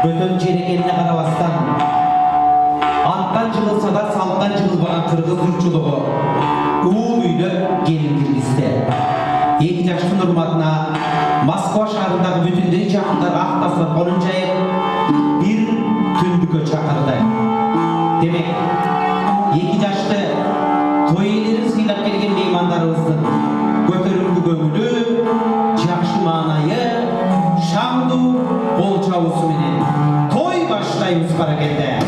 Bötön çerekenine karavastan attan jığılsa da salttan jığılbagan kırgız yurtçuluğu uğul üydü gelin kirgizdi. 2 yaştın urmatına Moskva şahrındagı bütündey jahınlar aktaslar kolun jayıp bir tündükö çakırdı. Demek 2 yaştı toy eylerin sıylap kelgen meymanlarыбыздын көтөрүлгү көңүлү жакшы маанайы шаңдуу кол чабуусу менен той баштайбыз баракелде.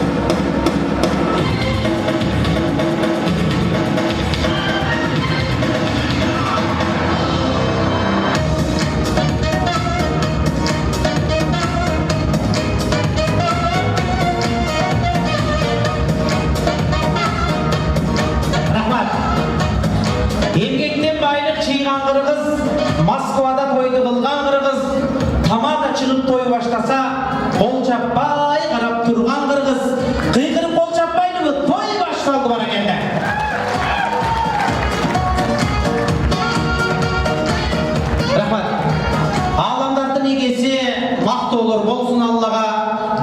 Emgekten baylık çiğgan kırgız, Moskvada toydu kılgan kırgız, tamada çıkıp toy başlasa, kol çapbay karap turgan kırgız, kıykırıp kol çapbaydı mı toy başlandı bana geldi. Rahmat, ağlamdardın egesi, maktı olur bolsun Allah'a,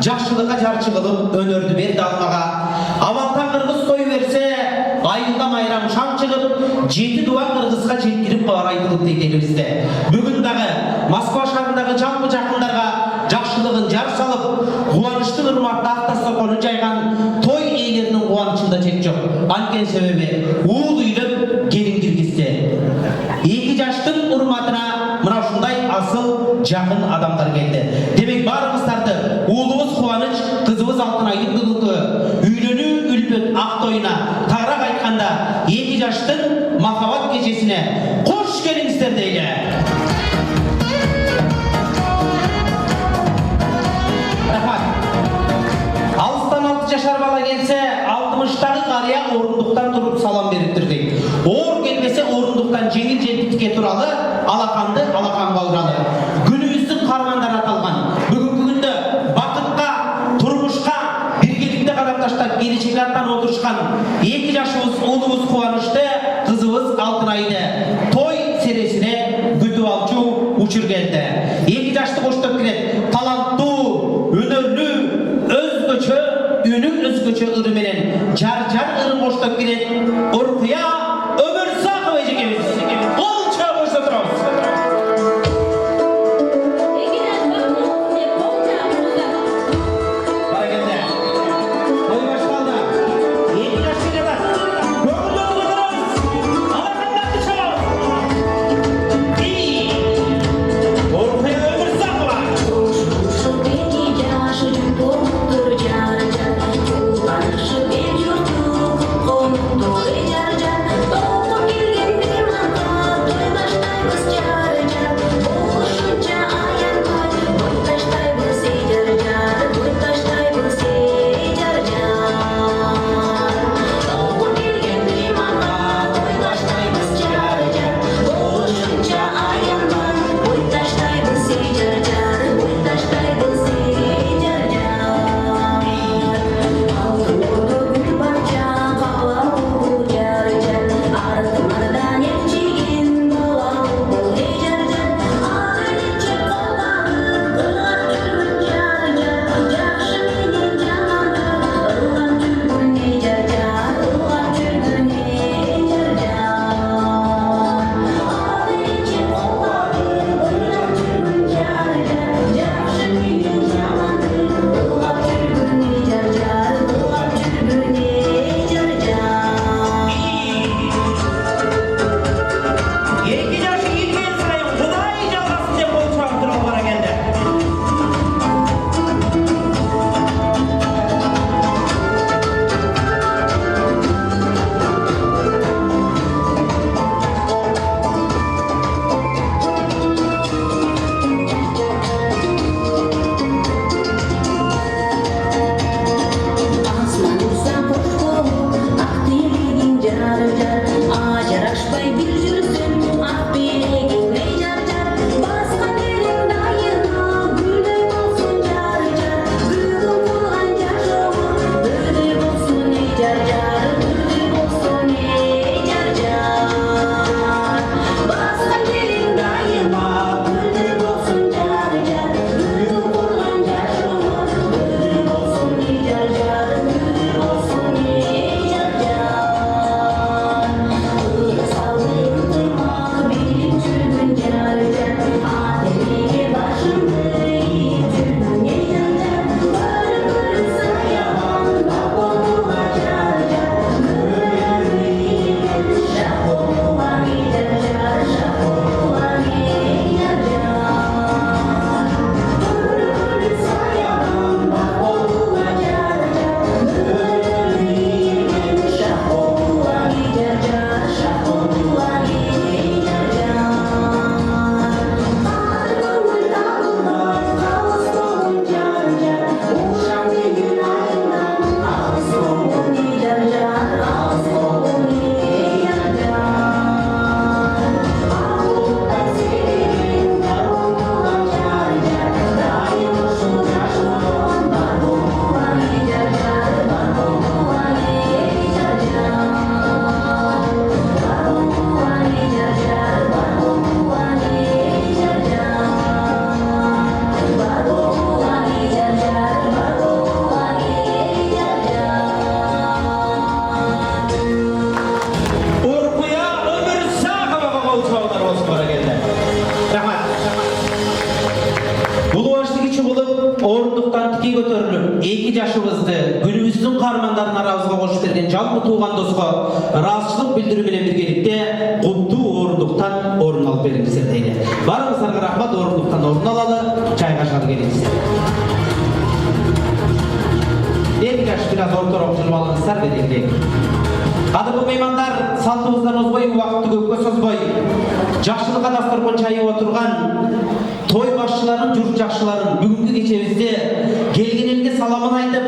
жақшылыққа жарчы қылып, өнерді берді Аллаға. Авалдан қырғыз той берсе, айылда майрам шам шығып, 7 дуа қырғызға жеткіріп бар айтылып дейді елімізде. Бүгін дағы Москва шағындағы жалпы жақындарға жақшылығын жар салып, қуаныштың ұрмақта ақтаса қонын жайған той иелерінің қуанышында шек жоқ. Анкен себебі уыл үйліп келін кіргізді. 2 жаштың ұрматына мына ушундай аз asıl жақын адамдар келді. Демек барыңыздарды ұлыбыз Қуаныш, қызыбыз Алтынайдың бүгінгі үйлену үлпек ақ тойына тағырақ айтқанда екі жаштың махаббат кешесіне қош келіңіздер дейлі. Алыстан 6 жашар бала келсе, 60-тағы қария орындықтан тұрып салам беріп тұр дейді. Ор келмесе орындықтан жеңіл желпітке туралы алақанды алақан бауралы. Күніміздің қармандар аталған. Бүгінгі күнді бақытқа, тұрмышқа, біргелікті қарап таштап келешек аттан отырышқан екі жашыбыз ұлыбыз Қуанышты, қызыбыз Алтынайды той сересіне күтіп алчу учур келді. Екі жашты қоштап келеді. Талантты, өнерлі, өзгөчө, үнің өзгөчө ырыменен жар-жар ырым қоштап келеді. Ұрқия Өмірзақова ежекеміз. Қолша қойса тұрамыз. Бара келді. Той башқалды. Екі жас келеді. Көңілді отырамыз. Алақандарды шабамыз. Ұрқия Өмірзақова. жашыбызды күнүбүздүн каармандарына арабызга кошуп берген жалпы тууган доско ыраазычылык билдирүү менен биргеликте куттуу орунду орындықтан орын алып беріңіздер дейді. Барыңыздарга рахмат, орындықтан орын алалы, жайғашқа келіңіздер. Ендігі biraz ортoroq жүріп алыңыздар берейік. Қадірлі меймандар, салтымыздан озбай, уақытты көпке созбай, жақшылыққа дастархан жайып отырған той басшыларын, жұрт жақшыларын бүгінгі кешемізде келген елге саламын айтып,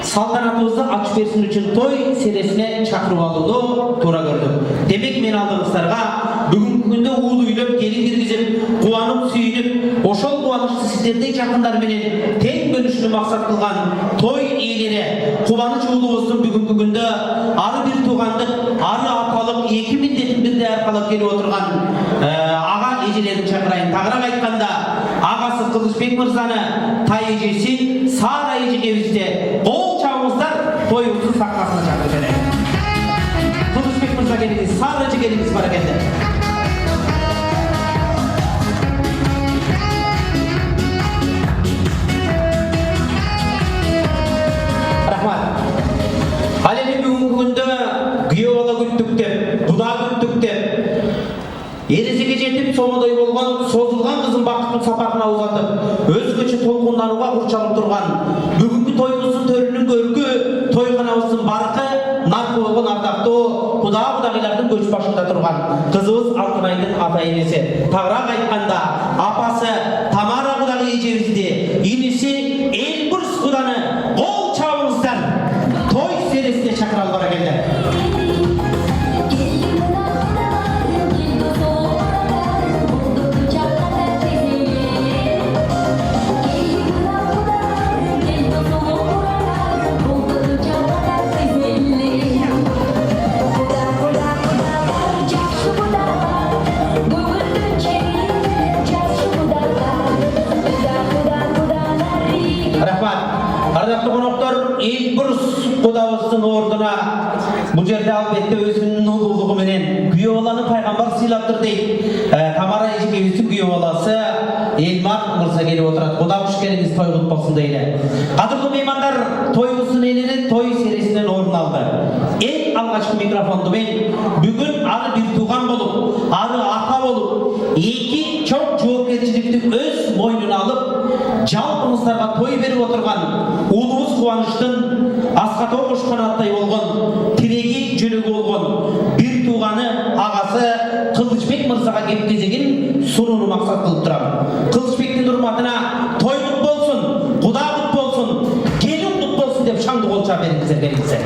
салтанатымызды ашып берсін үшін той сересіне шақырып алуды тура көрдік. Демек мен алдыңыздарға бүгінгі күнде уыл үйлеп, келін кіргізіп, қуанып, сүйініп, ошол қуанышты сіздердей жақындарменен тең бөлішуді мақсат қылған той иелері қуаныш ұлыбыздың бүгінгі күнде ары бір туғандық, ары аталық екі міндетін бірде арқалап келіп отырған аға ежелерін шақырайын. Тағырақ айтқанда, ағасы Кылычбек мырзаны, тай ежесі Сара ежегемізде қол чабыңыздар, тойымыздың сахнасына шақырып жіберейік. Кылычбек мырза келіңіз, Сара ежегеміз бар екенді. Әлемі бүгінгі күнде күйеу бала күттік деп, құда күттік деп, ересеге жетіп соңыдай болған, созылған қызын бақыттың сапақына ұзатып, өзгеше толқындануға құршалып тұрған, бүгінгі тойымыздың төрінің көркі, тойханамыздың барқы, нарқы болған ардақты құда-құдағилардың көшбасында тұрған қызымыз Алтынайдың ата енесі. Тағырақ айтқанда, апасы Тамара құдағи ежемізде, енесі Эльбурс құданы қол чабыңыздар, той сересіне шақыралы бара келді. Ардақты қонақтар, Эльбурс құдабыздың ордына бұл жерде албетте өзінің ұлылығыменен күйеу баланы пайғамбар сыйлаптыр дейді. Тамара ежегеміздің күйеу баласы Эльмар мырза келіп отырады. Құда қош келіңіз, той құт болсын дейді. Қадірлі меймандар, тойымыздың елінен той сересінен орын алды. Ең алғашқы микрофонды мен бүгін ары бір туған болып, ары ата болып, екі чоң жауапкершілікті өз мойнына алып, жалпыңыздарға той беріп отырған ұлымыз қуаныштың асқат оғыш қанаттай болған, тірегі жөнегі болған бір туғаны ағасы Кылычбек мырзаға кеп кезеген сұруны мақсат қылып тұрамын. Кылычбектің ұрматына той құт болсын, құда құт болсын, келін құт болсын деп шаңды қолша беріңіздер, келіңіздер.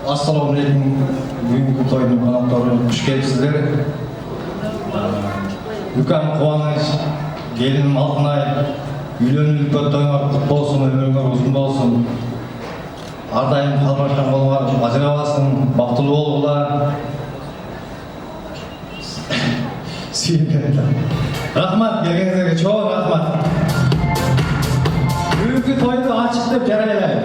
Ассалаумағалейкум, бүгінгі тойдың қонақтары қош келіпсіздер. Үлкен қуаныш, келінім Алтынай, үйленілікке тойыңар құт болсын, өміріңер ұзын болсын. Ардайым қалмашқан болыңар, ажырабасын, бақытлы болуға. Рахмат, келгеніңіздерге чоң рахмат. Бүгінгі тойды ашық деп жарайлайын.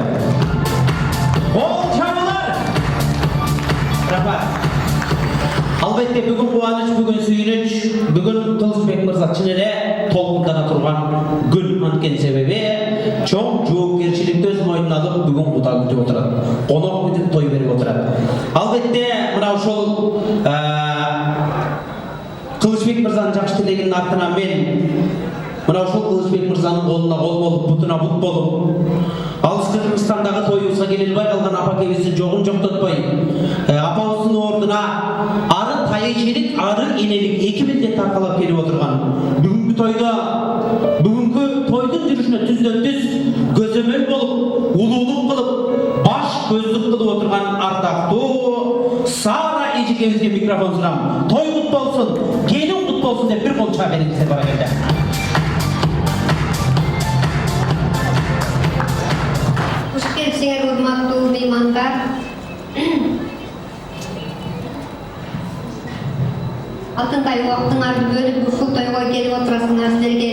Албетте бүгін қуаныш, бүгін сүйініш, бүгін Кылычбек мырза чынеле толқындана тұрған гүл анкен себебі чоң жауапкершілікті өз мойнына алып бүгін құда күтіп отырады. Қонақ күтіп той беріп отырады. Албетте мына ошол Кылычбек мырзаның жақсы тілегінің артынан мен мына ошол Кылычбек мырзаның қолына қол болып, бұтына бұт болып, алыс Кыргызстандағы тойымызға келелбай қалған апа-кебіздің жоғын жоқтатпай, апамыздың ордына ары тайы-шелік, ары енелік екі міндет арқалап келіп отырған бүгінгі тойдың жүрішіне түзден-түз көземел болып, ұлылық қылып, баш көздік қылып отырған ардақты Сара ежегемізге микрофон сұрам. Той құт болсын, келін құт болсын деп бір қол шыға беріңіздер бара келді. Қош келіпсіңер, құрметті меймандар. Алтынтай уақытыңарды бөліп ушул тойго келип отурасыңар, силерге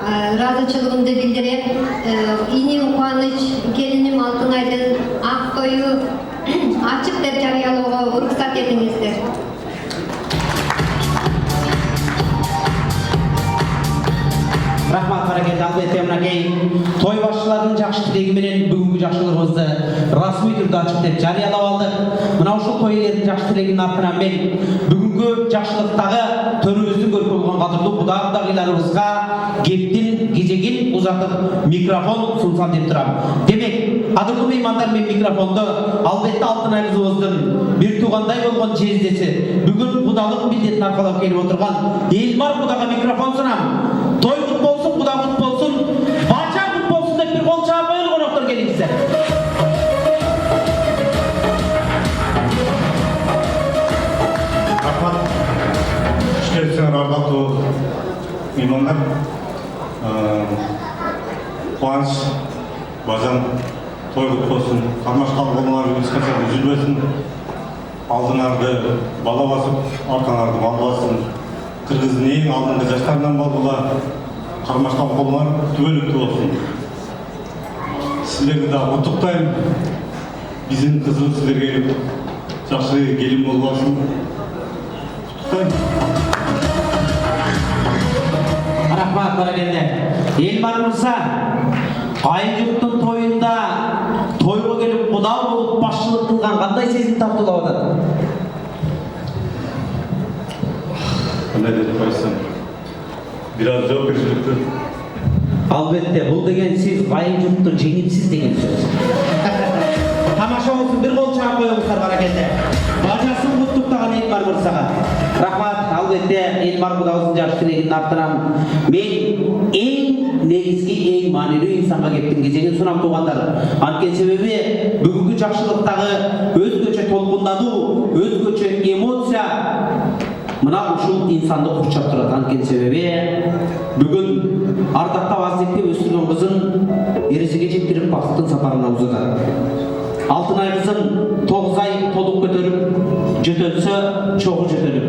ыраазычылыгымды билдирем. Иним Кубаныч, келиним Алтынайдын ак тою ачык деп жарыялоого уруксат этиңиздер. Рахмат баракет, албетте мынакей той башчыларынын жакшы тилеги менен бүгүнкү жакшылыгыбызды расмий түрдө ачык деп жарыялап алдык. Мына ушул той ээлеринин жакшы тилегинин артынан мен бүгүнкү жакшылыктагы төрүбүздүн көркү болгон кадырлуу кудай кудагыйларыбызга кептин кезегин узатып микрофон сунсам деп турам. Демек, кадырлуу меймандар, мен микрофонду албетте Алтынай кызыбыздын бир туугандай болгон жездеси, бүгүн кудалык милдетин аркалап келип отурган Элмар кудага микрофон сунам. Той кут болсун, куда кут болсун, бача кут болсун деп бир кол чаап коелу коноктор келиңиздер. Рахмат. Ишкерсиңер ардактуу меймандар. Кубаныч, бажам, той кут болсун, кармашкан колуңар эч качан үзүлбөсүн. Алдыңарды бала басып, артаңарды мал бассын. Кыргыздын эң алдыңкы жаштарынан болгула, кармашкан колуңар түбөлүктүү болсун. Силерди да куттуктайм. Биздин кызыбыз силерге жакшы келин болуп алсын. Куттуктайм. Рахмат баракелде. Элмар мырза, айыл жұрттың тойында тойға келіп құда болып басшылық қылған қандай сезім таптылап атады? Кандай деп қойсам, бираз жоопкерчиликтүү. Албетте, бұл деген сіз айыл жұрттың жеңімсіз деген сөз. Тамаша болсын, бір қол чаап қойыңыздар баракелде. Бажасын құттықтаған Элмар мырзаға. Рахмат, албетте Элмар кудабыздын жакшы тилегинин артынан мен эң негизги, эң маанилүү инсанга кептин кезегин сунам туугандар. Анткени себеби бүгүнкү жакшылыктагы өзгөчө толкундануу, өзгөчө эмоция мына ушул инсанды курчап турат. Анткени себеби бүгүн ардактап азектеп өстүргөн кызын эрежеге жеткирип бакыттын сапарына узатат. Алтынай кызын 9 ай толук көтөрүп, жөтөлсө чогуу жөтөлүп,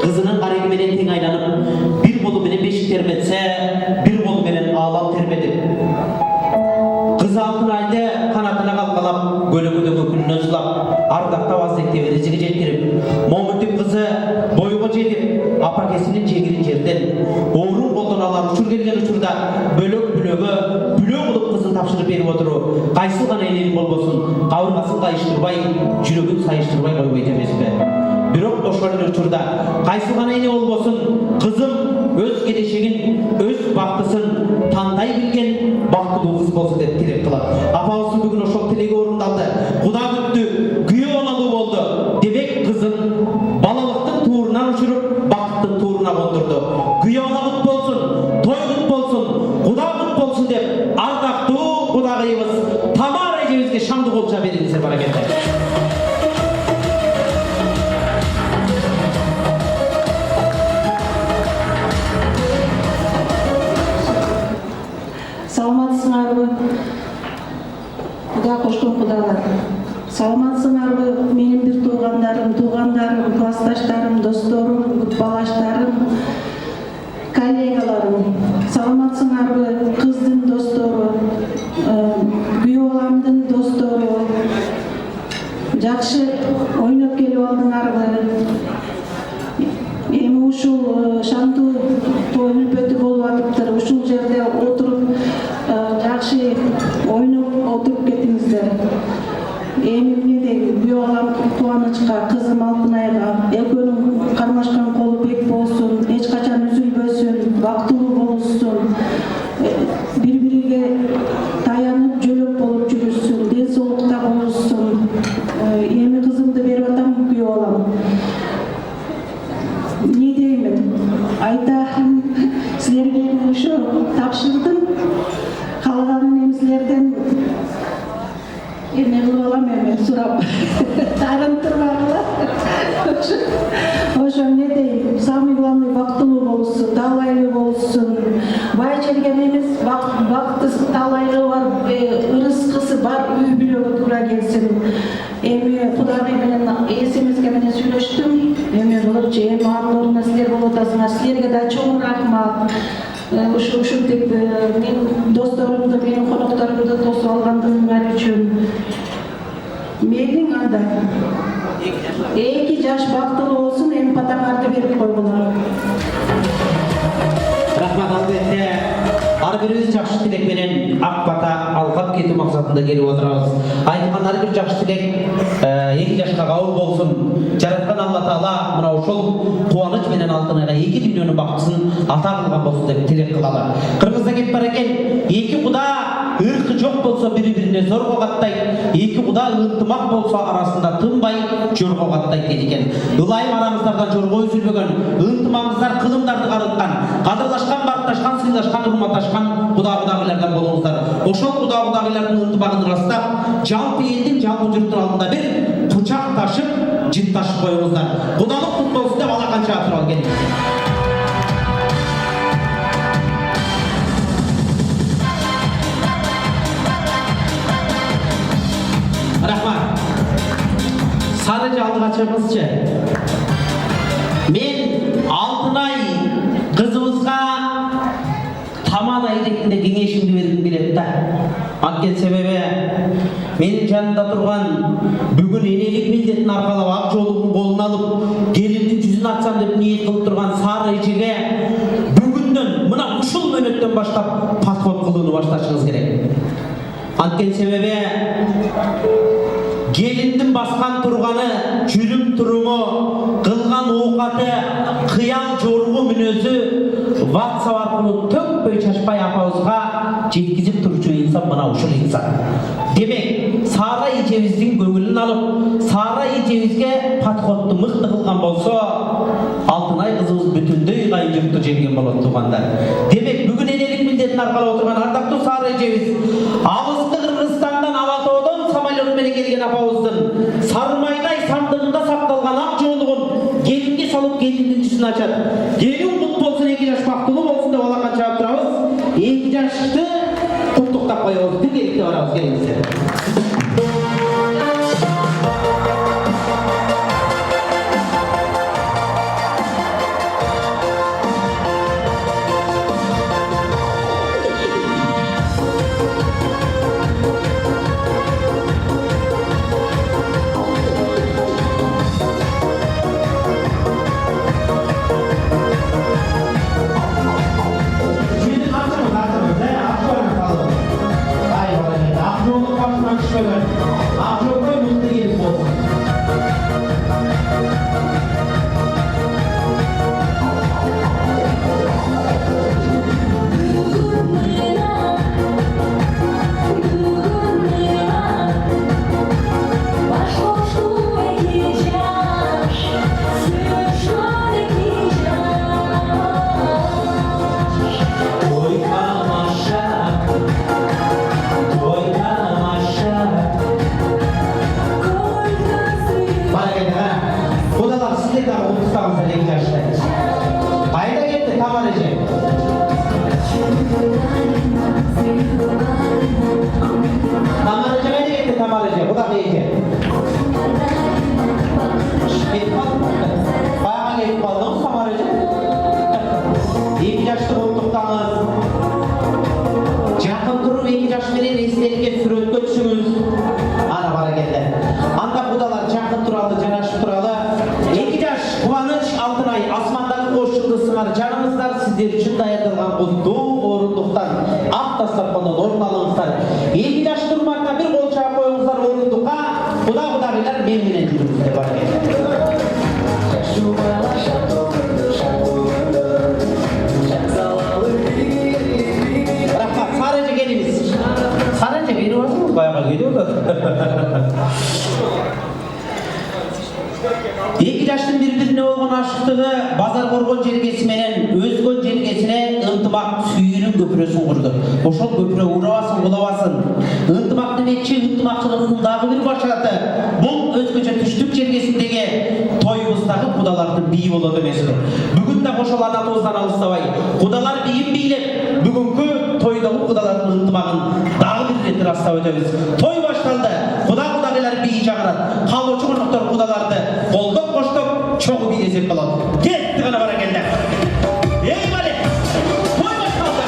кызынын кареги менен тең айланып, бир колу менен бешик тербетсе, бир колу менен аалап тербетип, кызы Алтынайды канатына калкалап, көлөкөдөгү күнүнө сулап, ардактап азектеп эрежеге жеткирип, момунтип кызы бойго жетип, апакесинин жегирин жерден оорун колдон алар учур келген учурда бөлөк-бүлөгө бүлө кылып кызын тапшырып берип отуруу кайсыл гана эненин болбосун кабыргасын кайыштырбай, жүрөгүн сайыштырбай койбойт эмеспи? Бирок ошол эле учурда кайсыл гана эне болбосун кызым өз келечегин, өз бактысын тандай билген бактылуу кыз болсун деп тилек кылат. Апабыздын бүгүн ошол тилеги орундалды. Куда күттү, күйөө бололуу болду. Демек кызын балалыктын туурунан учуруп, бакыттын туурuna кондурду. Күйөө кут болсун, той кут болсун, куда кут болсун деп ардактуу кудагыйыбыз Тамара эжебизге шаңды кол чаап бериңиздер баракелде. Саламатсыңарбы? Куда кошкон кудалар. Саламатсыңарбы? Менин бир туугандарым, классташтарым, досторум, балаштарым, коллегаларым. Саламатсыңарбы? Кыздын достору, күйөө баламдын достору. Жакшы ойноп келип алдыңарбы? Эми ушул шаңдуу той үлпөтү болуп атыптыр. Ушул жерде отуруп жакшы ойноп отуруп кетиңиздер. Эми эмне күйөө балам Кубанычка, кызым Алтынайга экөөнүн кармашкан колу бек болсун, эч качан үзүлбөсүн, бактылуу болушсун, бири-бириге таянып жөлөк болуп жүрүшсүн, ден соолукта болушсун. Эми кызымды берип атам күйөө балам. Не деймин? Айтам, силерге ушу тапшырдым. Калганын эми силерден эмне кылып алам эми сурап. Тагын турбагыла. Ошо эмне дейм? Самый главный бактылуу болушсун, талайлуу болушсун. Бай жерген эмес, бактысы талайлуу бар, ырыскысы бар үй бүлөгө туура келсин. Эми Кудагый менен эсимизге менен сүйлөштүм. Эми кылычы, эми арларына силер болуп атасыңар. Силерге да чоң рахмат. Ушинтип мен досторумду, менин конокторумду тосуп алгандыгыңар үчүн. Мейлиң анда. 2 жаш бактылуу болсун, эми патаңарды берип койгула. Рахмат, албетте ар бирибиз жакшы тилек менен ак бата алгап кетүү максатында келип отурабыз. Айткан ар бир жакшы тилек 2 жашка кабыл болсун. Жараткан Алла Таала мына ошол кубаныч менен Алтынайга 2 дүйнөнүн бактысын ата кылган болсун деп тилек кылалы. Кыргызда кеп бар экен, 2 куда ыркы жок болсо бири-бирине зорго каттайт, 2 куда ынтымак болсо арасында тынбай жорго каттайт дейт экен. Ылайым арамыздардан жорго үзүлбөгөн, ынтымагыңыздар кылымдарды карыткан, кадырлашкан, баркташкан, сыйлашкан, урматташкан куда-кудагыйлардан болуңуздар. Ошол куда-кудагыйлардын ынтымагын ырастап, жалпы элдин, жалпы журттун алдында бир кучак ташып, жит ташып коюңуздар. Кудалык кут болсун деп алакан чаатыр ал келиңиз. Рахмат. Sadece aldık açımızca. Men Алтынай kızımızga таман айдекinde кеңешимди бергим келет да. Анткени себеби менин жанымда турган бүгүн энелик милдетин аркалап ак жолдун колун алып, келиндин жүзүн ачсам деп ниет кылып турган сары эжеге бүгүндөн мына ушул мөөнөттөн баштап подход кылууну башташыңыз керек. Анткени себеби gelindin baskan turganı, жүрүм туруму, кылган оокаты, кыял жоргу мүнөзү WhatsApp аркылуу төкпөй чачпай апабызга жеткизип турчу инсан мына ушул инсан. Демек, Сара эжебиздин көңүлүн алып, Сара эжебизге подходду мыкты кылган болсо, Алтынай кызыбыз бүтүндөй кайын журтту жеңген болот туугандар. Демек, бүгүн энелик милдетин аркалап отурган ардактуу Сара эжебиз, абызды Кыргызстандан Алатоодон самолет менен келген апабыздын Сарымайдай сандыгында сакталган ак жоолугун келинге салып келиндин жүзүн ачат. Келин кут болсун, 2 жаш бактылуу болсун деп алакан чаап турабыз. 2 жашты куттуктап коебуз. Биргеликте барабыз, келиңиздер. Эки жаштын бири-бирине болгон ашыктыгы базар коргон жергеси менен өзгөн жергесине ынтымак сүйүүнүн көпүрөсүн курду. Ошол көпүрө урабасын, кулабасын. Ынтымактын ичи ынтымакчылыктын дагы бир башаты. Бул өзгөчө түштүк жергесиндеги тойубуздагы кудалардын бийи болот эмеспи? Бүгүн да ошол адатыбыздан алыстабай, кудалар бийин бийлеп, бүгүнкү тойдогу кудалардын ынтымагын дагы бир рет ырастап өтөбүз. Той башталды. Куда-кудагыйлар бийи жагырат. Калоочу коноктор кудаларды колдоп коштоп чогуу бийлесек болот. Кетти гана бара келди. Эй бале! Той башталды.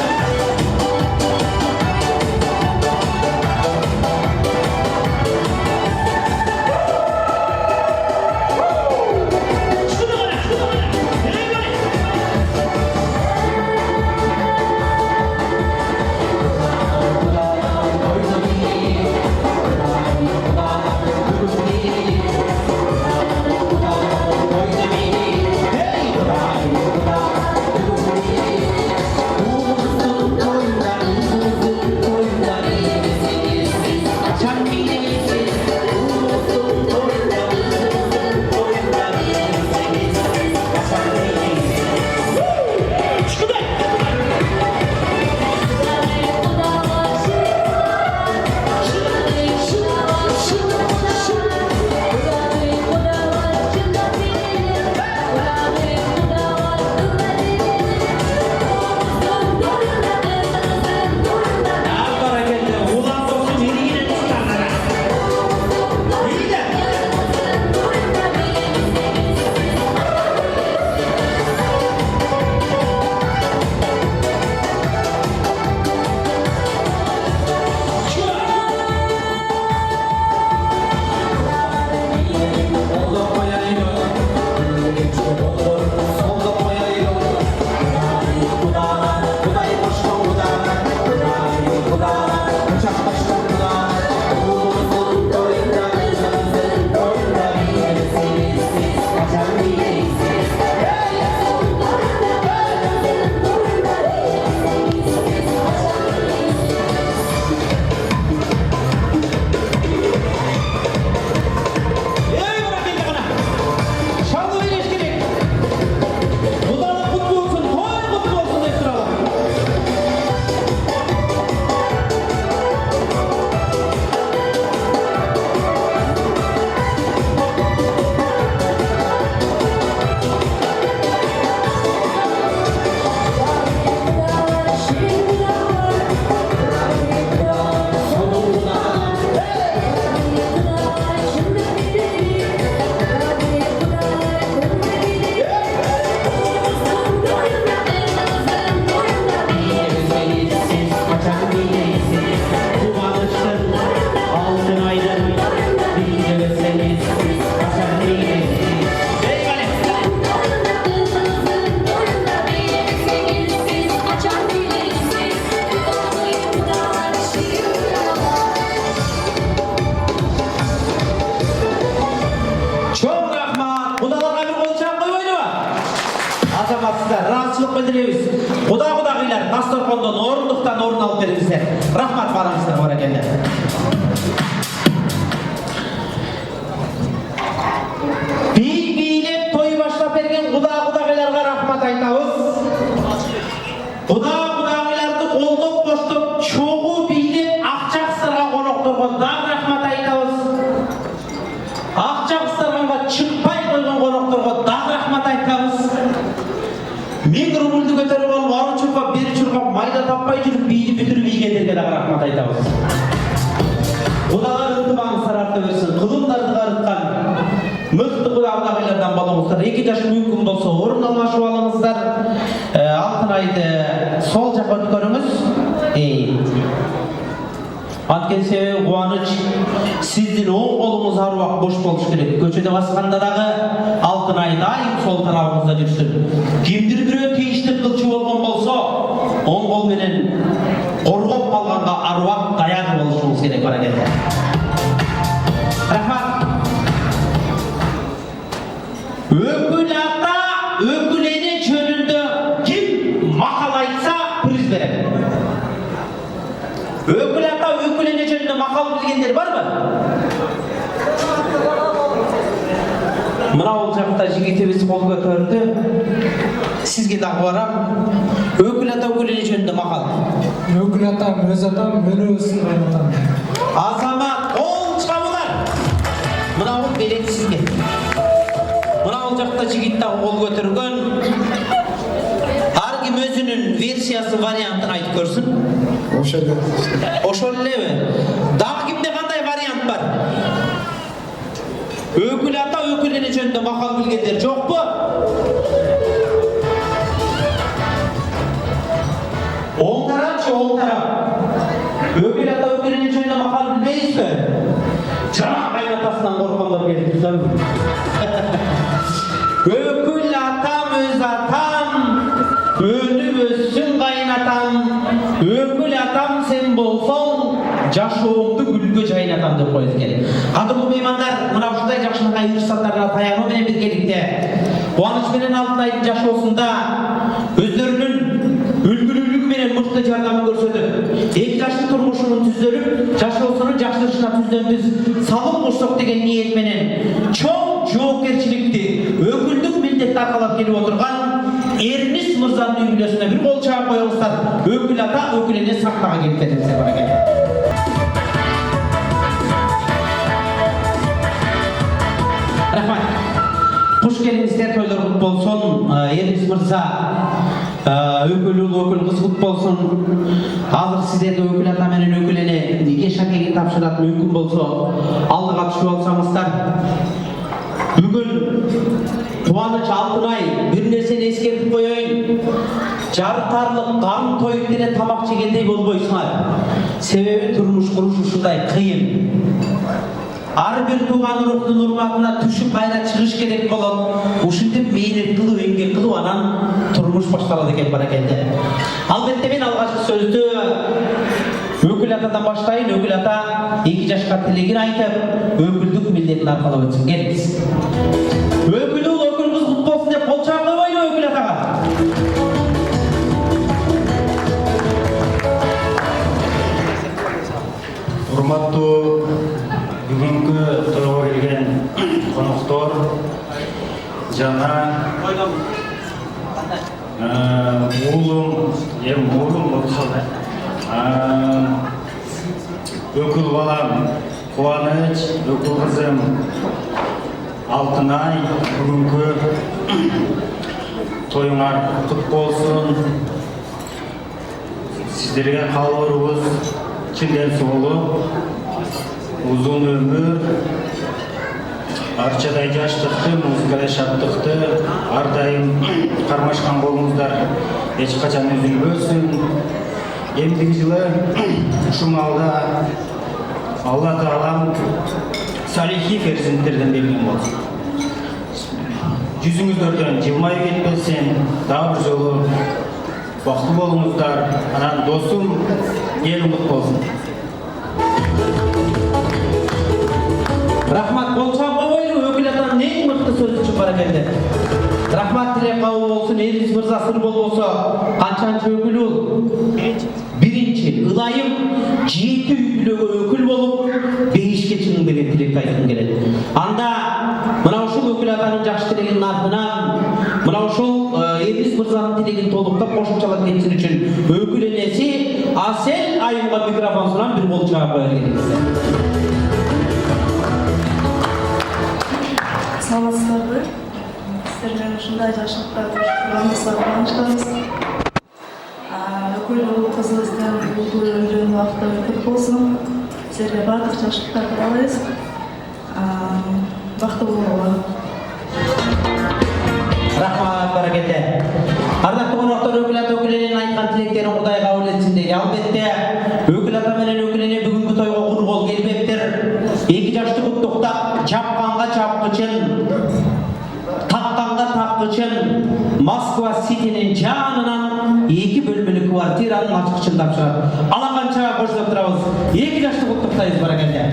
Çok rahmat. Kudalarga bir kol çap koymaydı mı? Azamatsızlar, rahatsızlık bildiremiz. Kuda-kudagıylar, dastorkondan, orunduktan orun alıp verimizler. Rahmat baramızlar, oraya geldi. Biylep toyu başlap bergen kuda-kudagıylarga rahmat aytabız. Kuda-kudagılardı koldop koştup, çoğu biylep Akçaksırga konoktorga da rahmat aytabız. Akçaksırga çıkpay koygan konoktorga da rahmat aytabız. Мен рубльді көтеріп алып, ары чурқап, бері чурқап, майда таппай жүріп, бейді бүтіріп игендерге дағы рахмат айтабыз. Құдалар ынтымағыңыздар арта берсін, қылымдарды қарытқан мықты құдағылардан балаңыздар. 2 жаш мүмкін болса, орын алмашып алыңыздар. Алтынайды сол жаққа өткөріңіз. Antken себебі қуаныч, сіздің оң қолыңыз аруақ бош болуш керек. Көчеде басқанда дағы Алтынай дайым сол тарабыңызда жүрсін. Кимдир бирөө тийиштик кылчу болгон болсо, оң кол менен коргоп калганга аруақ даяр болушуңуз керек бара келди. Рахмат. Өкүл ата, өкүл эне жөнүндө ким макал айтса приз берет. Өкүл ата, өкүл эне жөнүндө макал билгендер барбы? Мына ол жақта жигитебиз кол көтөрдү. Сизге дагы барам. Өкүл ата, өкүл эне жөнүндө макал. Өкүл атам, өз атам, мөнөбүздүн атам. Азамат, ол чабылар. Мына ол берет сизге. Мына ол жақта жигит дагы кол көтөргөн. Ар ким өзүнүн версиясы, вариантын айтып көрсүн. Ошол элеби? Дагы кимде кандай вариант бар? Өкүл ата, өкүл эне жөнүндө макал билгендер жокпу? Оң тарапчы, оң тарап. Өкүл ата, өкүл эне жөнүндө макал билбейсизби? Жана кайнатасынан корккондор келип турсаңбы? Өкүл атам, өз атам, өнүп өссүн кайнатам. Өкүл атам сен болсоң, жашооңду гүлгө жайнатам деп коет экен. Кадырлуу меймандар, мына ушундай жакшынакай ырсаттарга таянуу менен биргеликте Кубаныч менен Алтынайдын жашоосунда өздөрүнүн үлгүлүүлүгү менен мыкты жардамын көрсөтүп, 2 жаштын турмушунун түздөлүп, жашоосунун жакшырышына түздөнбүз салым кошсок деген ниет менен чоң жоопкерчиликти, өкүлдүк милдетти аркалап келип отурган Эрнис мырзанын үй бүлөсүнө бир кол чаап коюңуздар. Өкүл ата, өкүл эне сахнага келип кетиңиздер бара келе. Рахмат. Куш келиңиздер, тойлор кут болсун. Эрнис мырза, өкүл ул, өкүл кыз кут болсун. Азыр сиздерге өкүл ата менен өкүл эне неге шакеге тапшырат мүмкүн болсо, алдыга түшүп алсаңыздар. Бүгүн Кубаныч Алтынай бир нерсени эскертип коеюн. Жарытарлык кам тоюп деле тамак жегендей болбойсуңар. Себеби турмуш куруш ушундай кыйын. Ар бир тууган уруктун урматына түшүп кайра чыгыш керек болот. Ушинтип мээнет кылып, эмгек кылып, анан турмуш башталат экен бара келди. Албетте мен алгачкы сөздү өкүл атадан баштайын. Өкүл ата 2 жашка тилегин айтып, өкүлдүк милдетин аркалап өтсүн. Келиңиз. Өкүл ул, өкүл кыз кут болсун деп кол чаап койбойлу өкүл атага. Урматтуу бүгүнкү тойго келген коноктор жана уулум өкүл балам Кубаныч, өкүл кызым Алтынай, бүгүнкү тоюңар кут болсун. Сиздерге каалоорубуз чынден соолук, узун өмүр, арчадай жаштыкты, музыкадай шаттыкты ар дайым кармашкан болуңуздар, эч качан үзүлбөсүн. Эмдиги жылы ушул маалда Алла Таалам салихи перзенттерден берген болсын. Жүзүңүздөрдөн жылмайып кетпесин, дагы бир жолу бактылуу болуңуздар. Анан досум эл умут болсун. Рахмат болса койбойлу өкүл атанын эң мыкты сөзү үчүн баракелде. Рахмат тилек кабыл болсун. Элибиз мырза сыр болбосо канчанчы өкүл ул? Биринчи ылайым 7 үй бүлөгө өкүл болуп 5ке чыгым деген тилек айткым келет. Анда мына ушул өкүл атанын жакшы тилегинин артынан мына ушул элибиз мырзанын тилегин толуктап кошумчалап кетсин үчүн өкүл энеси Асел айымга микрофон сурап бир кол чаап кое келебиз. Саламатсыздарбы? Сіздер менен ушундай жакшылыктарды курамызга кубанычтабыз. Өкүл кызыбыздын улуу өмүрүнүн убакыты көп болсун. Силерге баардык жакшылыктарды каалайбыз. Бактылуу болуңар. Рахмат баракелде. Ардактуу коноктор, өкүл ата өкүл эненин айткан тилектерин Кудай кабыл этсин дейли. Албетте өкүл ата менен өкүл эне бүгүнкү тойго кур кол келбептир. Эки жашты куттуктап, чапканга чапкычын, такканга таккычын Москва Ситинин жанынан 2 бөлмөлүү квартиранын ачкычын тапшырат. Ала канча коштоп турабыз. Эки жашты куттуктайбыз баракелде.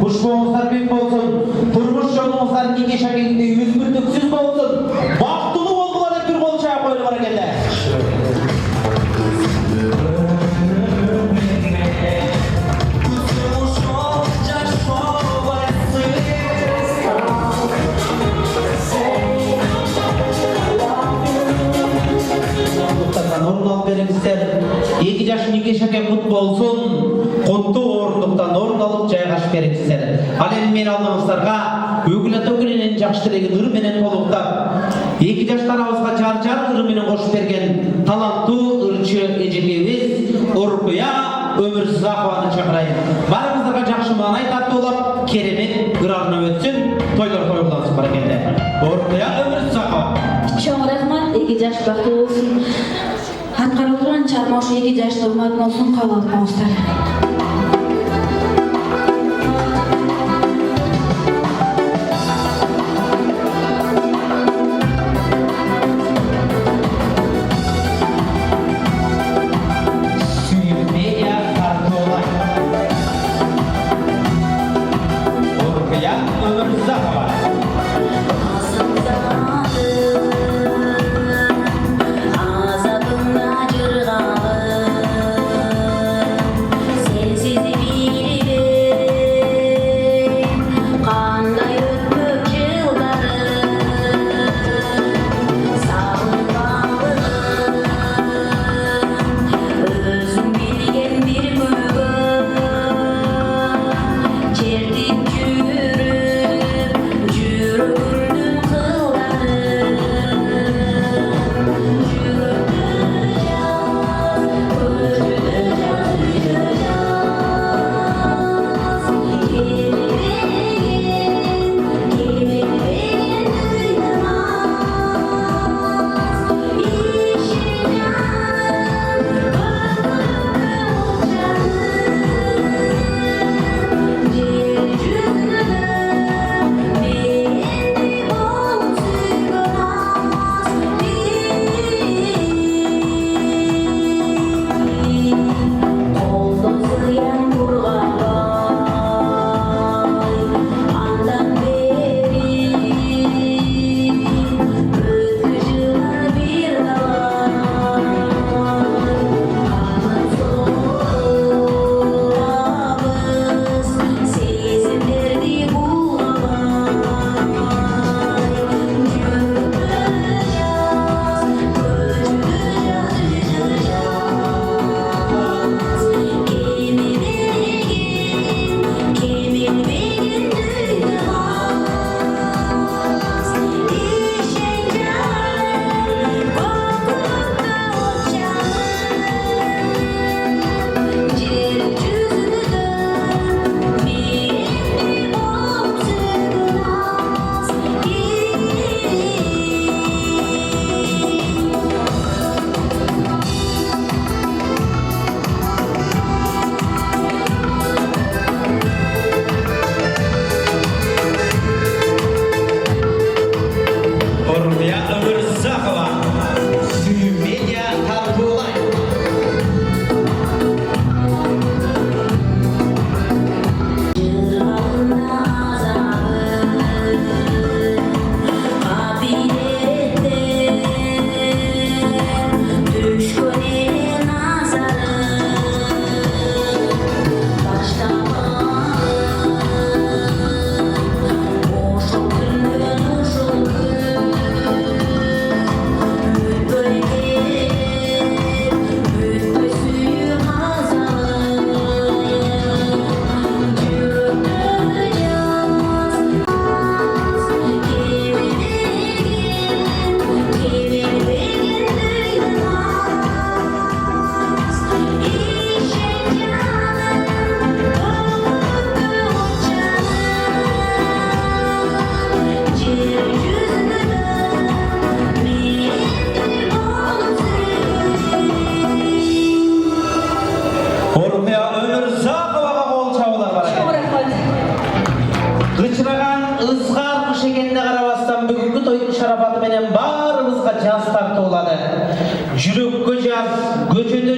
Кушбоңуздар бек болсун, турмуш жолуңуздар нике шагегинде үзгүлтүксүз болсун. Бактылуу болгула деп бир кол чаап койлу баракелде. Орун алып бериңиздер. 2 жаш нике шаге кут болсун. Коттуу орындуктан орун алып жайгашып бериңиздер. Ал эми мен алдыңыздарга өкүл ата өкүл эненин жакшы тилегин ыр менен толуктап, 2 жаштарыбызга жар ыр менен кошуп берген таланттуу ырчы эжекебиз Уркуя Өмүрзакованы чакырайын. Баарыңыздарга жакшы маанай тартуулап, керемет ырарына өтсүн, тойлор тойлансын баракелде. Уркуя Өмүрзакова. Чоң рахмат, 2 жаш бактылуу болсун. Аткарылып турган чарма ушу 2 жашты урматтуу болсун, кабыл алып коңуздар. Azabına cırgalı, sen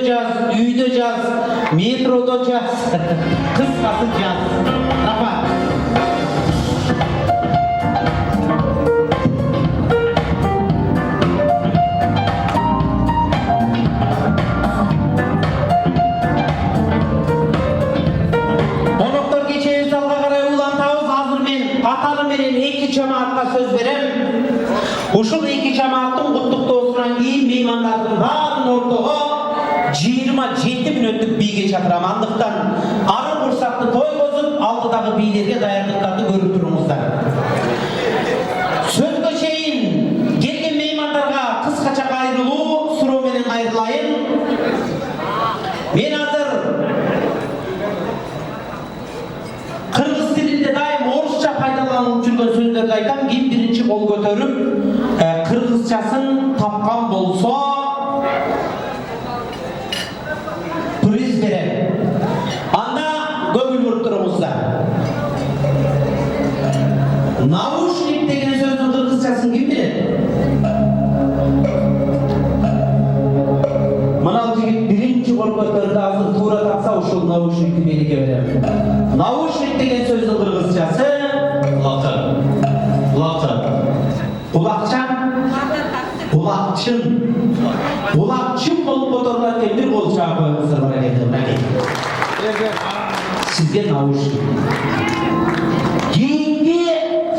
жаз, үйдө жаз, метродо жаз, кыскасы жаз. Рахмат. Cemaatка söz berem. Ушул эки жамааттын куттуктоосунан кийин меймандардын баарын ортого 27 мүнөттүк бийге чакырам. Андыктан ары курсакты тойгозуп, алдыдагы бийлерге даярдыктарды көрүп туруңуздар. Сөзгө чейин келген меймандарга кыскача кайрылуу суроо менен кайрылайын. Мен азыр кыргыз тилинде дайым орусча пайдаланылып жүргөн сөздөрдү айтам. Ким биринчи кол көтөрүп кыргызчасын тапкан болсо приз берем. Анда көңүл буруп туруңуздар. Наушник деген сөздүн кыргызчасын ким билет? Мынау жигит биринчи кол көтөрдү, азыр туура тапса ушул наушникти менике берем. Наушник деген сөздүн кыргызчасы Булакчын. Булакчын болуп которулар экен, бир кол чаап коюңуздар бар экен. Сизге наушник. Кийинки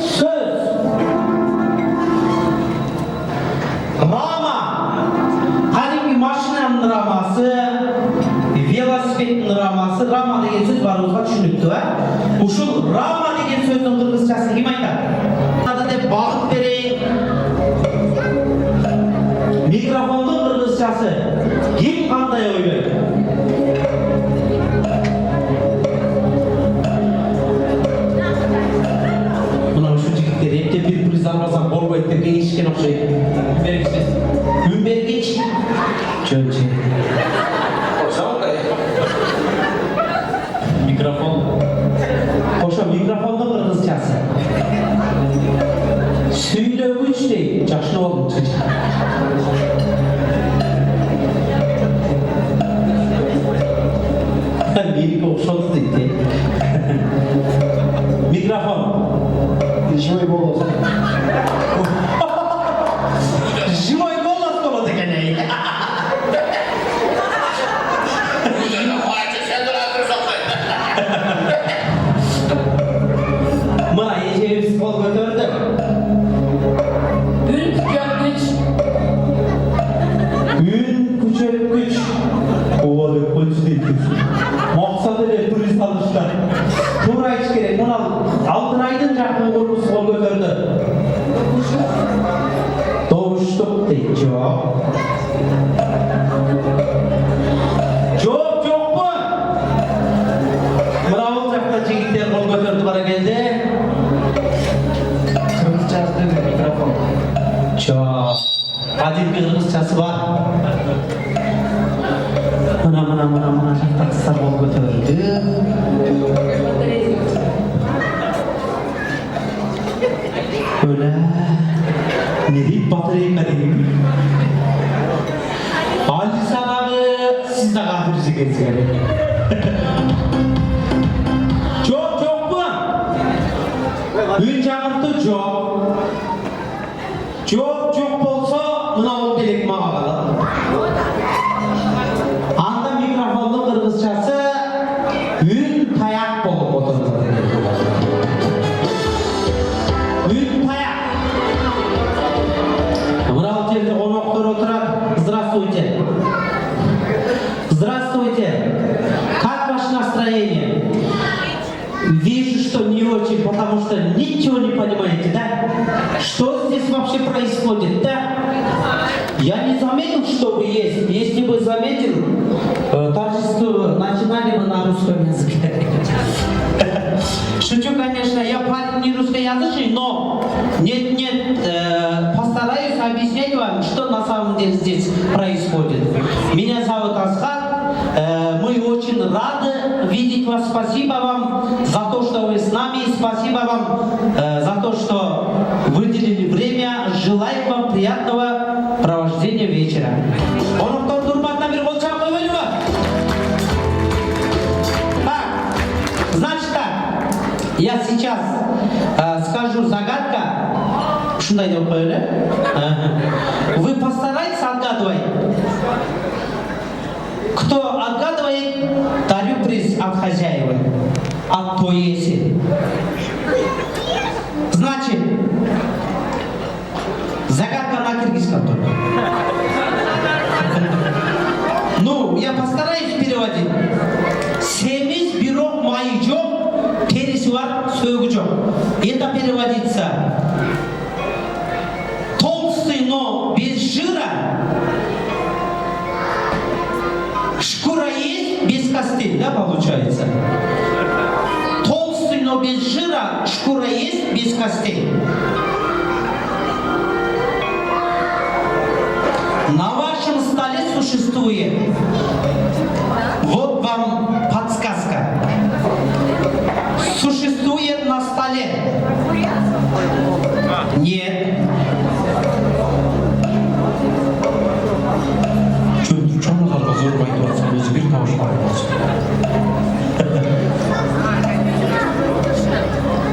сөз. Рама. Кадимки машинанын рамасы, велосипеддин рамасы. Рама деген сөз баарыбызга түшүнүктүү, Ушул рама деген сөздүн кыргызчасын ким айтат? Ада деп багыт берейин. Микрофондун кыргызчасы ким кандай ойлойт? Мына ушул жигиттер эмче бир приз албасам болбойт деп кеңешкен окшойт. Үн бергич. Жөнчө. Микрофон. Ошо микрофондун кыргызчасы. Сүйлөгүч дейт. Жакшы болду. Меники окшоду дейт. Микрофон. Живой голос. Живой голос болот экен. Мына эжебиз кол көтөрдү. Үн күчөткүч. Ооба деп койчу дейт. Максаты эле приз алыштар. Туура айтыш керек. Мына Алтынайдын жакын курбусу кол көтөрдү. Добуштук дейт. Жооп. Жокпу? Мына бул жакта жигиттер кол көтөрдү бара келди. Кыргызчасы микрофон. Жооп. Кадимки кыргызчасы бар. Мына жакта кыздар кол көтөрдү. Өлө. Не дейт батарейка дейм. Алиса дагы сиз дагы приз экенсиңер. Жокпу? Үн жагыртуу жок. Жок болсо мына бул белек мага калат. Анда микрофондун кыргызчасы үн таяк болуп отурду. Үн таяк. Мына бул жерде коноктор отурат. Здравствуйте. Здравствуйте. Как ваше настроение? Вижу, что не очень, потому что ничего не понимаете, да? Что здесь вообще происходит, да? Я не заметил, что вы есть. Если бы заметил, торжество начинали бы на русском языке. Шучу, конечно, я парень не русскоязычный, но нет, постараюсь объяснять вам, что на самом деле здесь происходит. Меня зовут Асхат. Мы очень рады видеть вас. Спасибо вам за то, что вы с нами. Спасибо вам за то, что выделили время. Желаем вам приятного провождения вечера. Оноктор турбатна бир кол чаап койбойлубу? Я сейчас скажу загадка. Шундай деп қояйын. Вы постарайтесь отгадывать. Кто отгадывает, дарю приз от хозяева, от той еси. Значит, загадка на киргизском только. Ну, я постараюсь переводить. Семиз бирок майы жоқ, терisi бар, сөгі жоқ. Это переводится. Толстый, но без жира. Шкура есть, без костей, да, получается? Толстый, но без жира, шкура есть, без костей. На вашем столе существует. Вот вам подсказка. Существует на столе. Нет.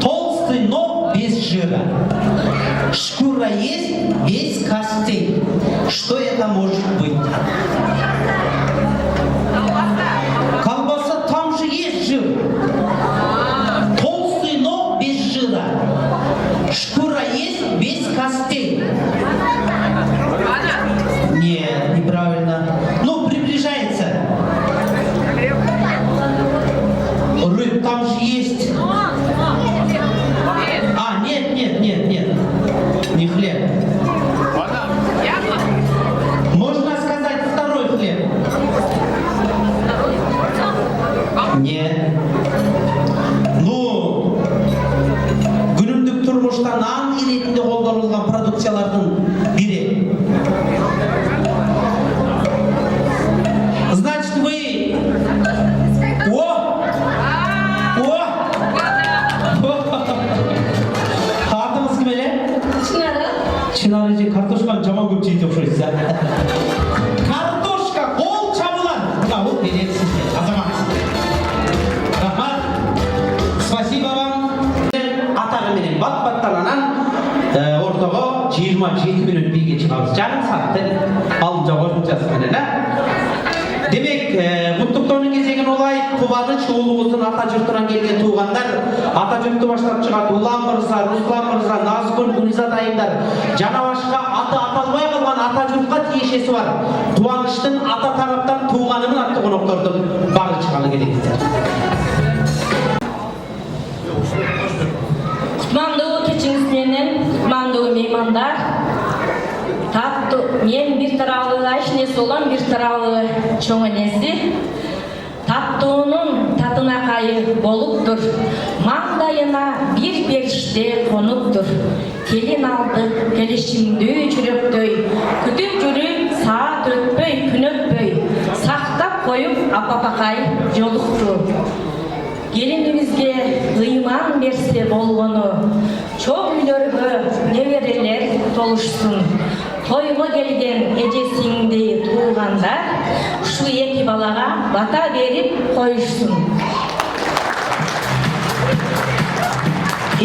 Толстый, но без жира. Шкура есть, без костей. Что это может быть? Колбаса, там же есть жир. Толстый, но без жира. Шкура есть, без костей. Нет, неправильно. Ну, приближается. Рыб, там же есть. А, нет. Не хлеб. Можно сказать второй хлеб. Нет. Ну, günümdük turmuşta naan iretinde қолданылған продукциялардың бири. Значит, вы... Атыңыз кім еле? Чынары же картошканы жаман көп жейді ұқсайсыз. Картошка қол чабылан. Ол бересіз, азамат. Рахмат. Спасибо вам. Атағы менен бат-баттананан ортаға 27 минут биге шығамыз. Жарым саатты алып қосымшасы менен. Демек, құттықтаудың кезегін олай, қуаныш ұлымыздың ата жұртынан келген туғандар, ата жұртты баштап шығады. Улан мырза, Руслан мырза, Назгүл, Гүлизат айымдар, Жанабашқа аты аталмай қалған ата жұртқа тиешесі бар. Қуаныштың ата тараптан туғанының атты қонақтардың бары шығалы келіңіздер. Құтмандығы кечіңіз менен, құтмандығы меймандар, мен bir taraflı ayşnesi olan bir taraflı çoğun esi. Tattığının tadına kayı boluptur. Mağdayına bir perişte konuptur. Kelin aldık, gelişimdüğü çürüktüy. Kütüp jürüp saat ötpöy, gün ötpöy. Saktap koyup apapakay yoluktu. Gelinimizge ıyman berse bolgonu. Çok ülörgü nevereler toluşsun. Toyga kelgen ejesiңди туугандар ушу эки балага бата берип коюшсун.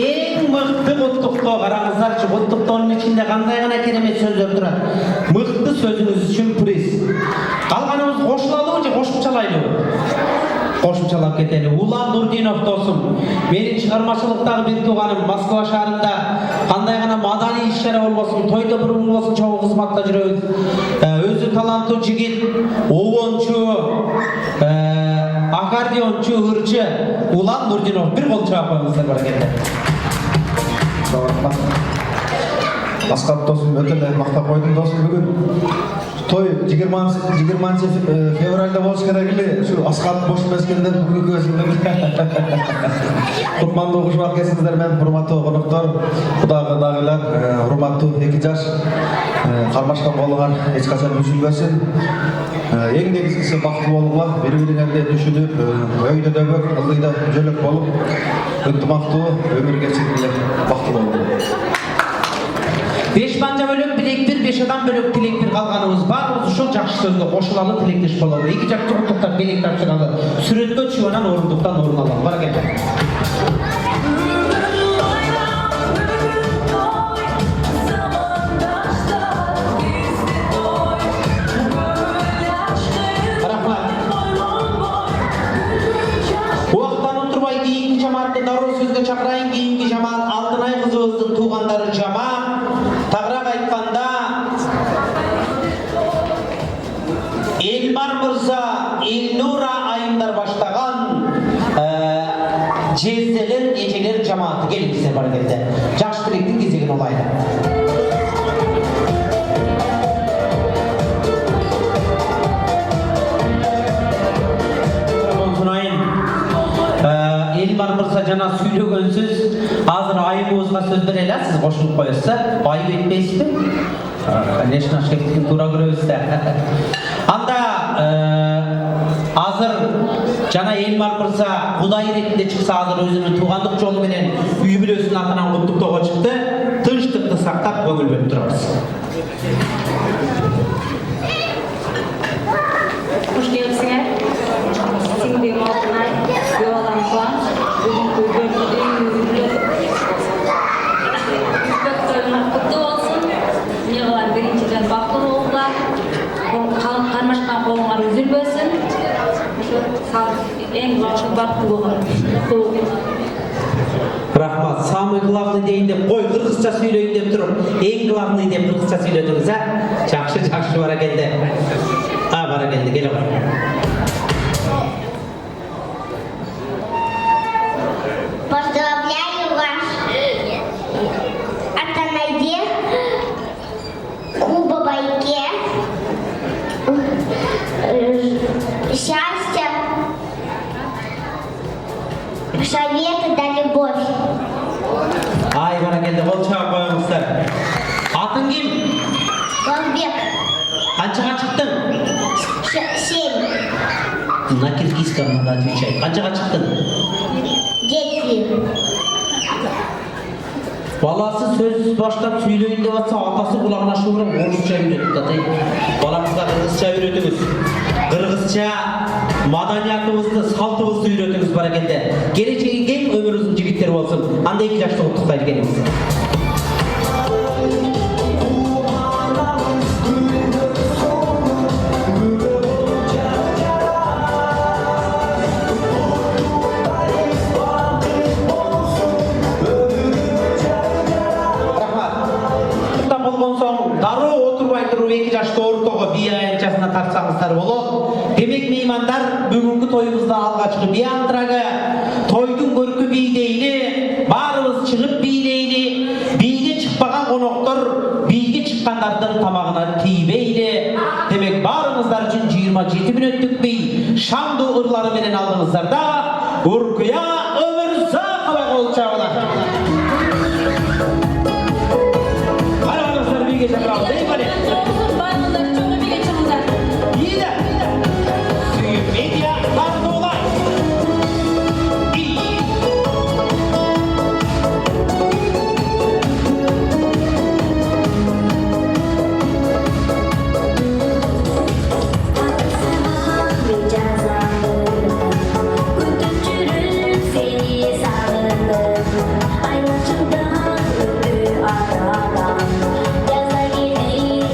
Эң мыкты куттуктоо, караңыздарчы, куттуктоонун ичинде кандай гана керемет сөздөр турат. Мыкты сөзүңүз үчүн приз. Калганыбыз кошулалыбы же кошумчалайлыбы? Кошумчалап кетели. Улан Нурдинов досум, менин чыгармачылыктагы бир тууганым Москва шаарында кандай гана маданий иш-чара болбосун, тойдо бурун болбосун чогуу кызматта жүрөбүз. Өзү таланттуу жигит, обончу, аккордеончу, ырчы Улан Нурдинов. Бир кол чаап коюңуздар баракелде. Асқат досым, өте эле мактап койдуң досым бүгүн. Той 20 февральда болуш керек эле. Ушу Асқат бош эмескенде бүгүнкү өзүндө. Кутманды угушуп аткансыңыздар менен, урматтуу коноктор, кудагыдагылар, урматтуу 2 жаш кармашкан болгон эч качан үзүлбөсүн. Эң негизгиси бактылуу болуңар, бири-бириңерди түшүнүп, өйдө дөбөк, ылдыйда жөлөк болуп, ынтымактуу өмүр кечирип бактылуу болуңар. 5 банжа бөлөк билек бир, 5 адам бөлөк тилек бир калганыбыз бар. Ошол жакшы сөзгө кошулалы, тилектеш бололу. Эки жакты куттуктап, белек тапшыралы. Сүрөткө чыганан орындуктан орун алалы. Баракелде. отурбай кийинки жамаатты дароо сөзгө чакырайын. Кийинки жамаат Алтынай кызыбыздын туугандары жамаат. Тагыраак айтканда Элмар мырза, Элнура айымдар баштаган жезделер, эжелер жамааты келипсиздер бар келди. Жаш тилектин кезегин алайлы. Elmar Mırsa jana süйлөгөн сөз, азыр айыбыбызга сөз бере аласыз, кошулуп коесузда, айып этпейсизби? Конечно, ашкектикин туура көрөбүз да. Анда азыр жана Elmar Mırsa Кудай иретинде чыкса, азыр өзүнүн туугандык жолу менен үй бүлөсүнүн атынан куттуктоого чыкты. Тынчтыкты сактап көңүл бөлүп турабыз. Hoş geldiniz. Singlim Altınay, Yolan Kıvanç, bugünkü bölümün inspektörüne kutlu olsun. Yığılar birinciden baktığı oldular. Karmaşıkan kolunlar üzülmesin. En başlı baktığı olur. Рахмат. Самый главный дейін деп, қой, қырғызша сөйлейін деп тұрып, ең главный деп қырғызша сөйледіңіз, а? Жақшы бара келді. Бара келді, келе бар. Поздравляю вас, Атанайде, Куба Байке, счастья, совета да любовь. Ай, бара келді, қол шыға қойыңыздар. Атың кім? Балбек, Қаншаға шықтың? 7, На киргизском надо отвечать. Қаншаға шықтың? 10. Баласы сөз баштап сөйлейін деп атса, атасы құлағына шуырып орысша үйретті. Балаңызға қырғызша үйретіңіз. Қырғызша маданиятымызды, салтымызды үйретіңіз бара келді. Келешегі кең өміріңіздің жігіттері болсын. Анда 2 жашты құттықтайды келеміз. Дароо отурбай туруп 2 жашты ортого бие аянтчасына тартсаңыздар болот. Демек меймандар, бүгүнкү тоюбузда алгачкы бие антырагы, тойдун көркү бийдейли, баарыбыз чыгып бийдейли, бийге чыкпаган коноктор бийге чыккандардын тамагына тийбейли. Демек баарыңыздар үчүн 27 мүнөттүк бий шаңдуу ырлары менен алдыңыздар да, Уркуя Өмүрзакова кол чабылат. Bravo, dei qual è? Ida! Media, guardo là! Aylaşımdan öpü aradan, yaza gelir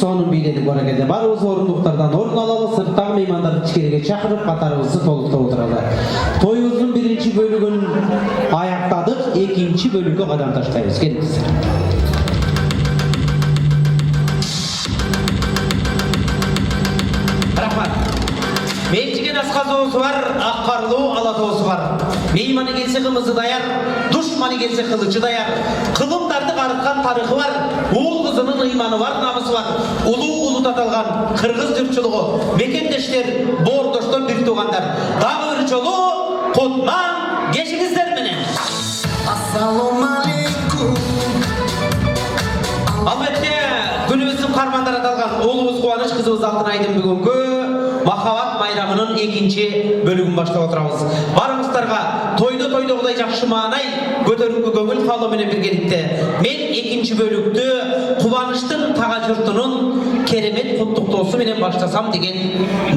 Sonun biyledi bu harekete. Barımız orunduklardan orun alalım, sırttaki meymanları içkeriye çakırıp katarımızı tolukta oturalım. Toyumuzun birinci bölümünü ayaktadık, ikinci bölümü kadar taşlayız. Gelin kızlar. Rahmat. Mevcigen asqaz oğusu var, akkarlı alat oğusu var. Meymanı gelse kımızı dayar, düşmanı gelse kılıcı dayar. Kılımdardı karıtkan tarıkı var, oğul kızının imanı var, namısı var. Ulu tatalgan Kırgız Türkçülüğü, mekendeşler, bordoşlar bir tuğanlar. Dağır çolu, kutman, geçinizler mene. Assalamu alaikum. Albatta, günümüzün karmanlar atalgan oğlumuz Kuvanış, kızımız Altın Aydın bugünkü Mahavat bayramının ikinci bölümün başta oturabız. Barımızlarga toyda Kuday жақшы маңай көтеріңкі көңіл қалымыны біргелікті. Мен екінші бөлікті Кубаныштың таға жұртының керемет құттықтосы менен баштасам деген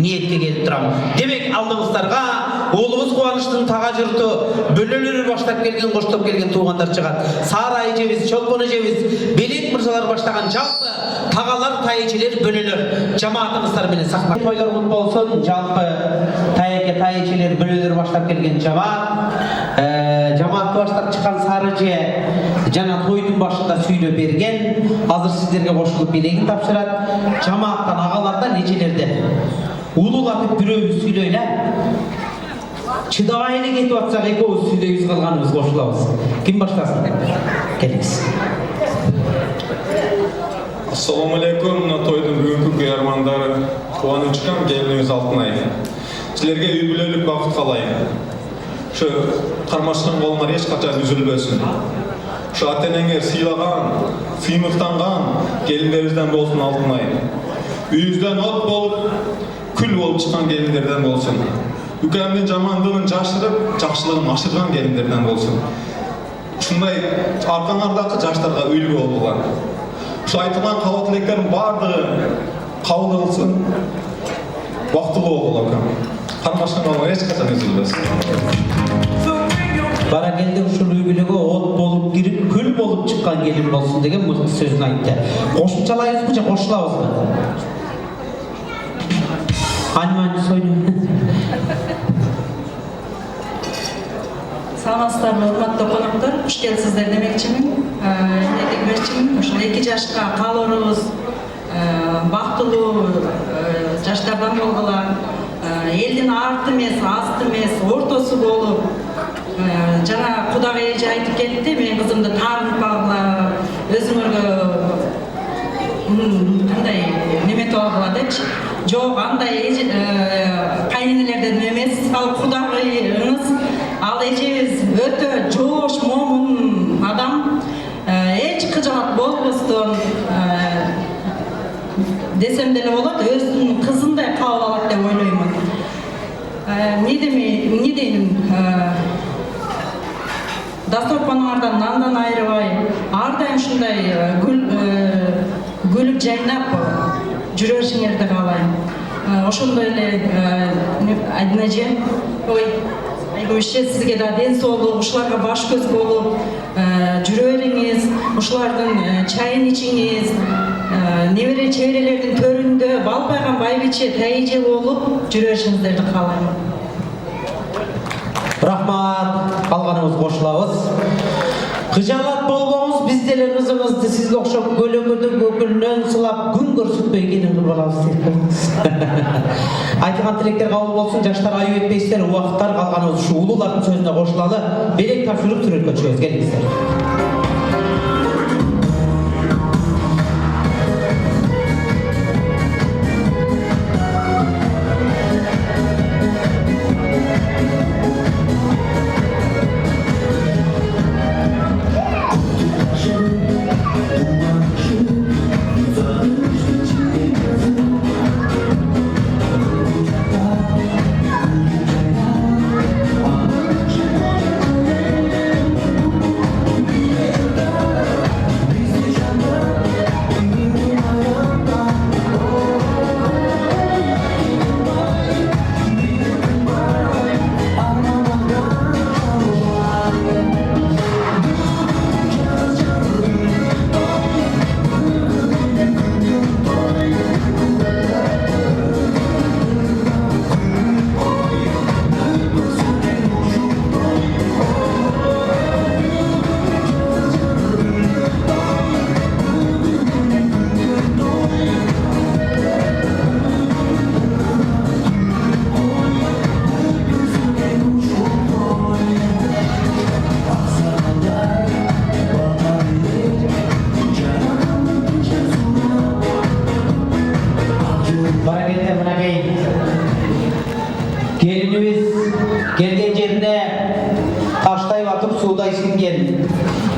ниетке келіп тұрам. Демек алдыңыздарға оғлымыз Кубаныштың таға жұрты бөлелері баштап келген, қоштап келген туғандар шығады. Сары ежебіз, Чолпон ежебіз, Белек мырзалар баштаған жалпы тағалар, тайечелер, бөлелер жамаатымыздар менен сақтап. Тойлар құт болсын, жалпы тайечелер, бөлелер баштап келген жамаатты баштап шыққан Сарыже жана тойдың башында сүйлөп берген. Азыр сіздерге қошылып белегин тапшырат. Жамааттан ағаларда нечелерде улулатып бирөөбүз сүйлөйлө. Чыдабай эле кетип атсак экөөбүз сүйлөйбүз, калганыбыз кошулабыз. Ким баштасын? Келиңиз. Assalamu alaikum, мына тойдың бүгінгі күйермандары. Қуанышкам келініңіз Алтынай. Сілерге үй бүлелік бақыт қалайын. Шы қармашқан қолыңар ешқашан үзілбесін. Шы ата-енеңер сыйлаған, сыймықтанған келіндеріңізден болсын Алтынай. Үйіңізден от болып, күл болып шыққан келіндерден болсын. Үкәмнің жамандығын жашырып, жақсылығын ашырған келіндерден болсын. Шындай арқаңардағы жаштарға үлгі болуған. Şu айтылған қала тілектердің барлығы қабыл қылсын, уақытылы болуға. Қармашқан қолыңар ешқашан үзілбесін. Баракелді ушул үй-бүлөгө от болып кирип, күл болып чыккан келин болсун деген мыкты сөзүн айтты. Кошумчалайбызбы же кошулабызбы? Аниманчы сойну. Саламатсыздарбы, урматтуу коноктор, куш келипсиздер демекчимин. Демекчимин, ушул 2 жашка калыбыз бактылуу жаштардан болгула, элдин арты эмес, асты эмес, ортосу болуп, жана Кудагай эже айтып кетти, мен кызымды таарынып алгыла, өзүңөргө кандай неметип алгыла депчи. Жок, андай кайненелерден эмес, ал Кудагайыңыз, ал эжебиз өтө жоош, момун адам. Эч кыжаат болбостон десем деле болот, өзүнүн кызындай кабыл алат деп ойлоймун. Не дейм, дасторконуңардан нандан айрыбай, ар дайым ушундай күлүп жайнап жүрөшүңөрдү каалайм. Ошондой эле Айдын эже, сизге да ден соолук, ушуларга баш көз болуп жүрө бериңиз, ушулардын чайын ичиңиз, небере чеберелердин төрүндө балпайган байбиче, тайже болуп жүрө беришиңиздерди каалайм. Рахмат, калганыбыз кошулабыз. Кыжаалат болбоңуз, биз деле кызыңызды сизге окшоп көлөкөдө көкүлүнөн сылап күн көрсөтпөй келин кылып алабыз деп коюңуз. Айтылган тилектер кабыл болсун, жаштар айып этпейсиздер, убакыттар калганыбыз ушу улуулардын сөзүнө кошулалы. Белек тапшырып төрөткө чыгабыз, келиңиздер. Келген жеріне таштай батып судай сіңген,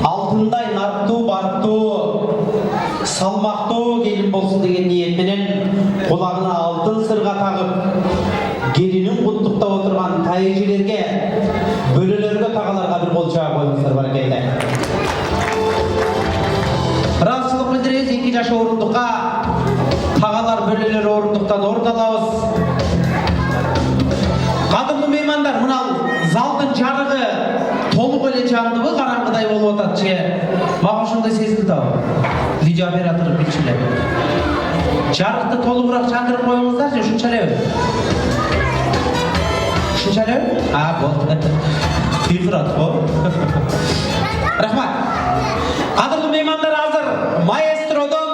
алтындай нарттуу, барттуу, салмактуу келин болсын деген ниетменен кулагына алтын сырга тагып, келинин куттуктап отурган тайжелерге, бөлөлөргө тагаларга бир кол чаап коюңуздар баракелде. Ыраазычылык билдиребиз, 2 жаш орундукка тагалар бөлөлөр орундуктан орун алабыз. Кадырлуу меймандар, мынау залдын жарыгы толук эле жандыбы, караңгыдай болуп ататчы. Мага ошондой сезилди да. Видеооператор билчиле. Жарыкты толугураак жандырып коюңуздарчы, ушунча элеби? Ушунча элеби? Болду. Тыйгырат го. Рахмат. Кадырлуу меймандар, азыр маэстродон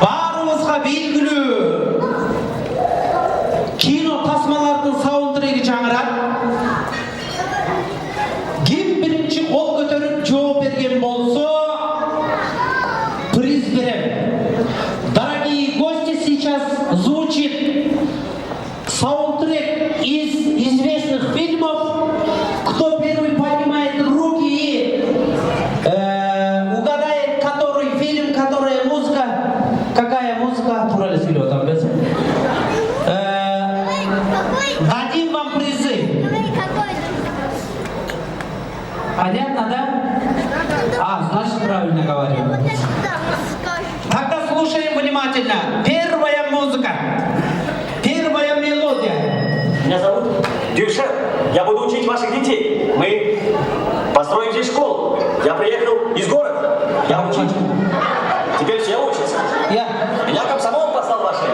баарыбызга белгилүү кино тасмалардын саундтреги жаңырат. Ким биринчи кол көтөрүп жооп берген болсо, нормально говорю. Тогда слушаем внимательно. Первая музыка. Первая мелодия. Меня зовут Дюша. Я буду учить ваших детей. Мы построим здесь школу. Я приехал из города. Я учитель. Теперь все учатся. Меня комсомол послал ваши.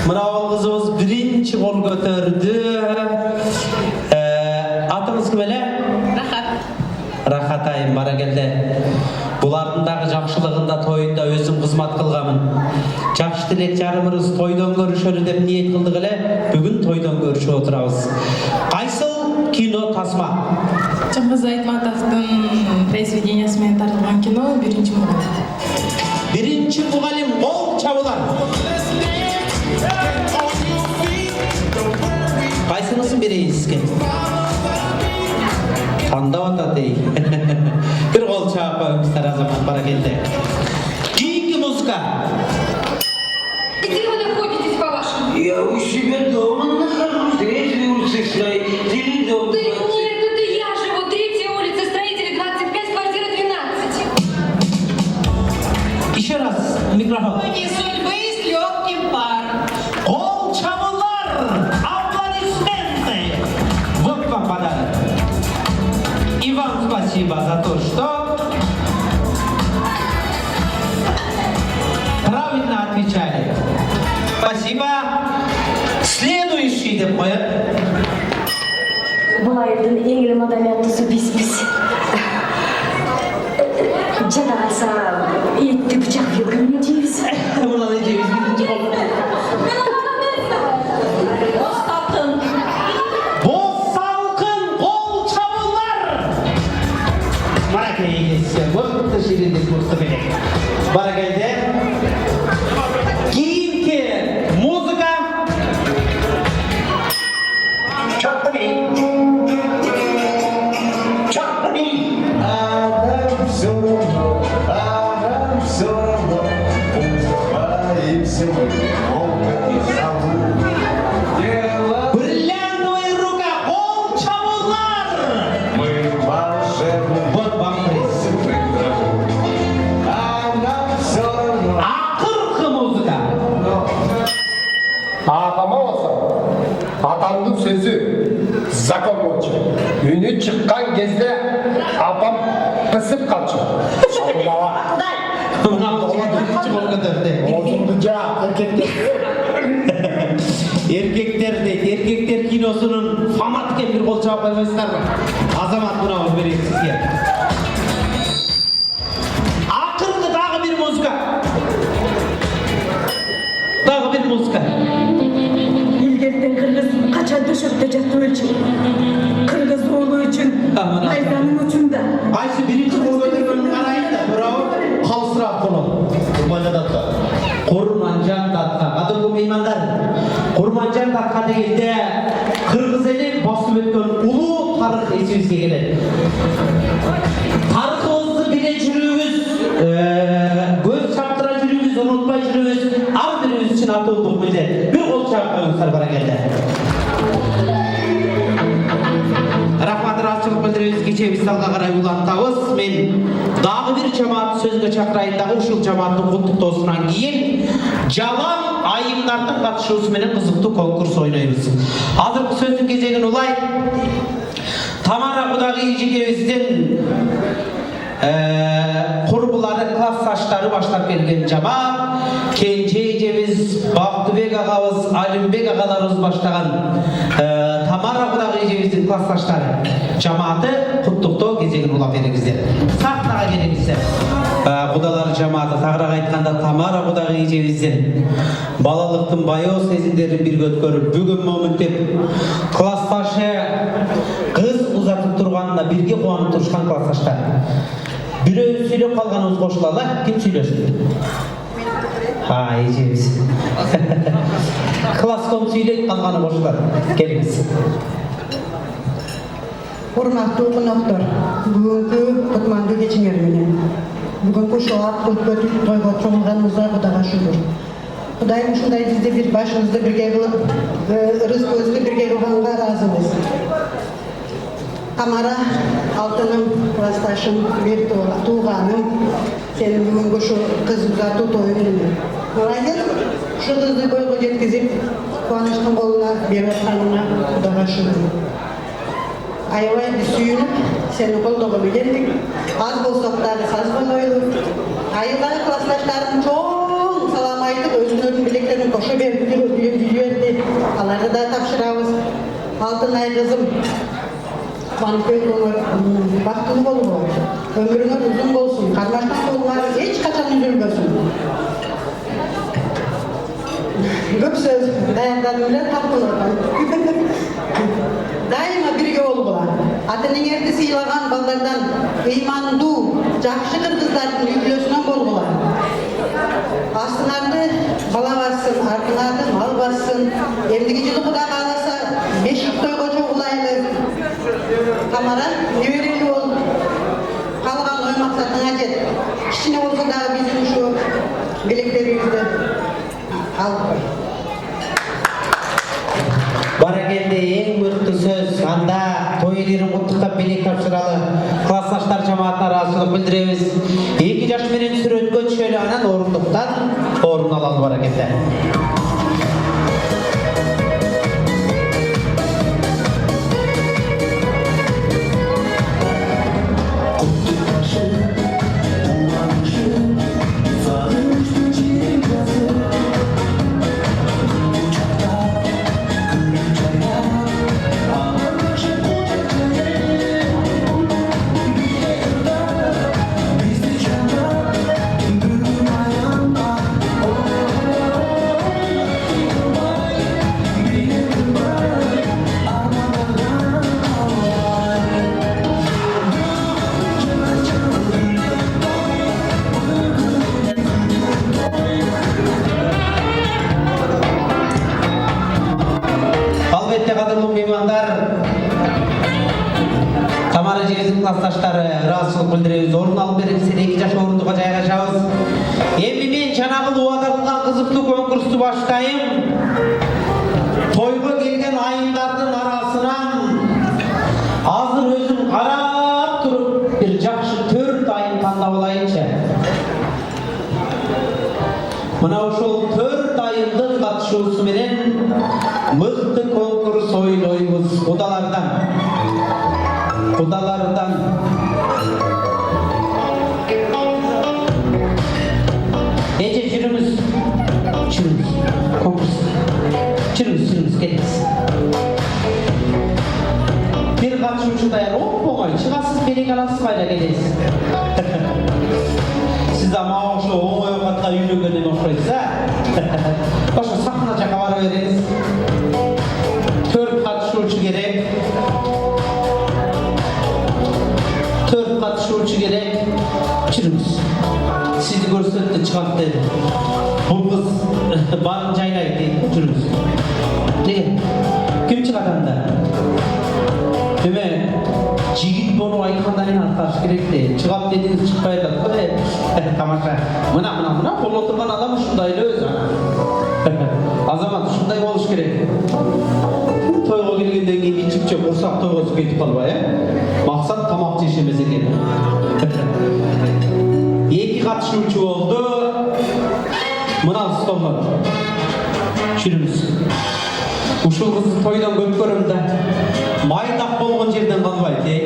Мынау қызымыз бірінші қол көтерді. Атыңыз кім әлі? Рахат айым, бара келді. Бұлардың жақшылығында тойында өзім қызмат қылғамын. Жақшы тілек жарымырыз тойдан көрішері деп ниет қылдық әлі, бүгін тойдан көріші отырамыз. Қайсыл кино тасма? Чыңғыз Айтматовтың произведениясымен тартылған кино «Бірінші мұғалім». Бірінші мұғалім, қол чабылар. Қайсыңызын берейін сізге? Таңдау атады. Бір қол чабып қойыңыздар, азамат, бара келді. Кейінгі музыка. Где вы находитесь, по-вашему? Я у себя дома нахожусь, 3-й улице Строителей, дом 20. Да нет, это я живу, 3-я улица Строителей, 25, квартира 12. Еще раз микрофон. Не судьбы с легким паром. Қол чабылар, аплодисменты. Вот вам подарок. И вам спасибо за то, что правильно отвечали. Спасибо. Следующий деп қояды. Бұл айдың ең маданияттысы бізбіз. Жада қалса, етті бычақ елгіміне дейбіз. Мұнан дейбіз, бірінші қол. Бос салқын. Бос салқын, қол чабылар. Бара келесі, бұқты шерінде көрсі берек. Бара келді. Кейінгі музыка. Чапни. Адам все равно, уступаемся мы, волка и сову. Бриллиантовая рука, қол чабылар. Мы волшебны. Вот вам приз. А нам все равно. Ақырғы музыка. Атама болса, атамдың сөзі закон болчу. Үйіне шыққан кезде апам пісіп қалчу. Еркектер киносының фанат екен, бір қол жауап қоймайсыздар ма? Азамат, мынау берейік сізге. Ақырғы дағы бір музыка. Дағы бір музыка. Илгерттен қырғыз қачан төшекте жатты өлчі. Қырғыз олы үшін, майданың үшін да. Қайсы бірінші қол көтергенін қарайын да, бірауы қалысырақ қонады. Құрманжан татқа. Қадірлі меймандар, Құрманжан татқа дегенде қырғыз елі басып өткен ұлы тарих есімізге келеді. Тарихымызды біле жүріңіз, көз шаптыра жүріңіз, ұмытпай жүріңіз, ар біріміз үшін атылдық міндет. Bir қол шағып қойыңыздар, бара келді. Рахмат, разышылық білдіріңіз, кеше виссалға қарай улантауыз. Мен дағы бір жамаат сөзге шақырайындағы ұшыл жамааттың құттықтауысынан кейін жалаң айымдардың қатысушысымен қызықты конкурс ойнаймыз. Азырғы сөздің кезегін улай. Тамара Құдағи жекебізден құрбылары, классташтары баштап келген жамаат, Кенже ежебіз, Бақтыбек ағабыз, Алимбек ағаларымыз баштаған Тамара Құдағи ежебіздің классташтары жамааты құттықтау кезегін улап беріңіздер. Сахнаға келіңіздер. Құдалар жамааты тағырақ айтқанда Тамара Құдағи ежебізден балалықтың баяу сезімдерін бірге өткөріп, бүгін моментеп классташы қыз ұзатып тұрғанына бірге қуанып тұрышқан классташтар. Біреу сөйлеп қалғанымыз қосылалы, кім сөйлесін? Ежеміз. Класском сөйлеп қалғаны қосылады. Келіңіз. Құрметті қонақтар, бүгінгі құтманды кешіңер менен. Бүгінгі шоғақ өтіп тойға шомылғанымызға Құдаға шүкір. Құдайым шындай бізде бір башымызды бірге қылып, ырыс көзді бірге қылғанға разымыз. Тамара, алтыным, классташым, bir туғаным, сенің бүгінгі şu қыз ұзату тойын. Молодец, şu қызды бойғы жеткізіп, қуаныштың қолына беріп атқанына Құдаға шүкір. Аябай сүйініп, сені қолдауға білендік. Az болсақтары саз болмайлы. Айылдағы классташтарын çoğun салам айтып, өзін білектерін қошы беріп жүрді. Аларды да тапшырамыз. Алтынай қызым, Банкөй бақтылы болу. Өміріңіз ұзын болсын. Қармаштан болуға еш қашан үзілбесін. Көп сөз даярданымда тапқылырған. Дайыма бірге болуға. Атының ерді сыйлаған балдардан иманду, жақшы қырғыздардың үйлесінен болуға. Астынарды бала бассын, артынарды мал бассын. Емдігі жылы Құда қаласа, 5 тойға жоғылайлы. Тамара, нөберелі ол. Қалған ой мақсатыңа жет. Кішіне болса дағы біздің шу білектеріңізді алып қой. Баракелде ең мықты сөз. Анда той иелерін құттықтап белек тапшыралы. Классташтар жамаатына разылық білдіреміз. 2 жаш менен сүрөткө түшөлү анан орындықтан орын алалы баракелде. Тамара жегіздің классташтары разышылық білдіреміз. Орын алып береміз, 2 жаш орындыға жайғашабыз. Емі мен жаңағы уағдалған қызықты конкурсты баштайым. Тойға келген айымдардың арасынан азыр өзім қарап тұрып, бір жақшы 4 айым таңдап алайыншы. Мына ошол 4 айымдың қатышуысы менен мықты конкурс ойлойбуз Құдалардан. Ece жүріңіз. Конкурс. Жүріңіз, келіңіз. Bir қатышушы даяр, оңай, шығасыз, берек аласыз, қайда келесіз. Сіз ама оңшы оңай оқатқа үйленгеннен оқшайсыз, Ошы сахна жаққа бара беріңіз. 4 қатышушы керек. 4 қатышушы керек. Жүріңіз. Сізді көрсетті шығат деді. Бұл қыз барын жайлайды дейді. Жүріңіз. Неге? Кім шығатанда? Деме, жигит болу айтқанда мен атқаршы керек де. Шығат дедіңіз шықпай жатады. Тамаша. Мына қол отырған адам ұшындайлы өзі. Азамат ұшындай болыш керек. Тойға келгенден кейін ичіп-чеп ұрсақ тойғасы кетіп қалбай, мақсат тамақ жешемес екен. 2 қатышушы болды. Мына столдан. Жүріңіз. Ушыл қызды тойдан көп көрімді. Майдақ болған жерден қалбайды.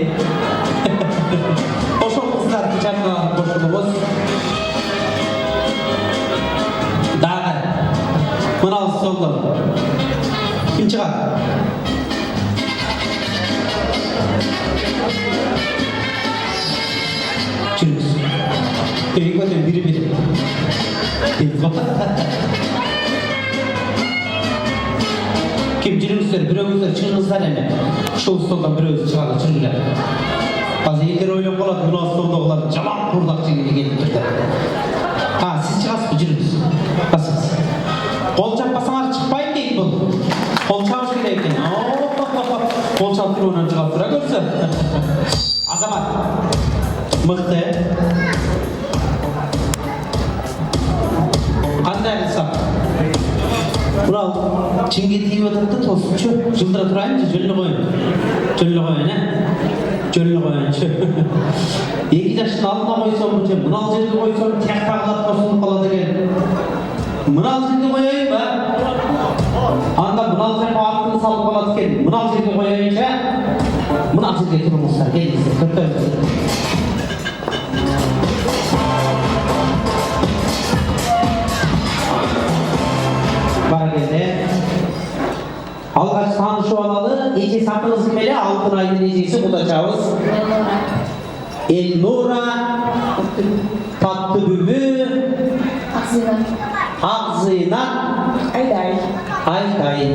Ошол қыздарды жартыланып қошылымыз. Дағы. Мына столдан. Кім шығады? Жүріңіз. Перекөтен бері-бері. Кем жүріңіздер, біреуіңіздер шығыңыздар әне. Шол столдан біреуіңіз шығады, жүргілер. Қазір елдер ойлап қалады, мына столдағылар жаман қордақ жегені келіп тұрды. Сіз шығасыз, жүріңіз. Басыңыз. Қол чаппасаңар шықпайын дейді бұл. Қол чапыш керек екен. Қол чапыр онан шығап тұра көрсі. Азамат. Мықты. Қандай қылсақ? Құрал. Çinge tiyip atıp da tosup çö. Жылдыра турайынчы, жөлүнө коюн. Жөлүнө коюн, жөлүнө коюнчу. 2 жаштын алдына койсом, мынал жерге койсом, тияктагылар тосулуп калат экен. Мынал жерге коеюн ба? Анда мынал жерге аттын салып калат экен. Мынал жерге коеюнчу. Мынал жерге туруңуздар, келиңиздер, төртөөңүз. Алгач таанышып алалы, эже сатыңыз ким эле? Алтын айдын эжеси кудачабыз. Элнура, Таттыбүбү, Акзыйнат, Айдай.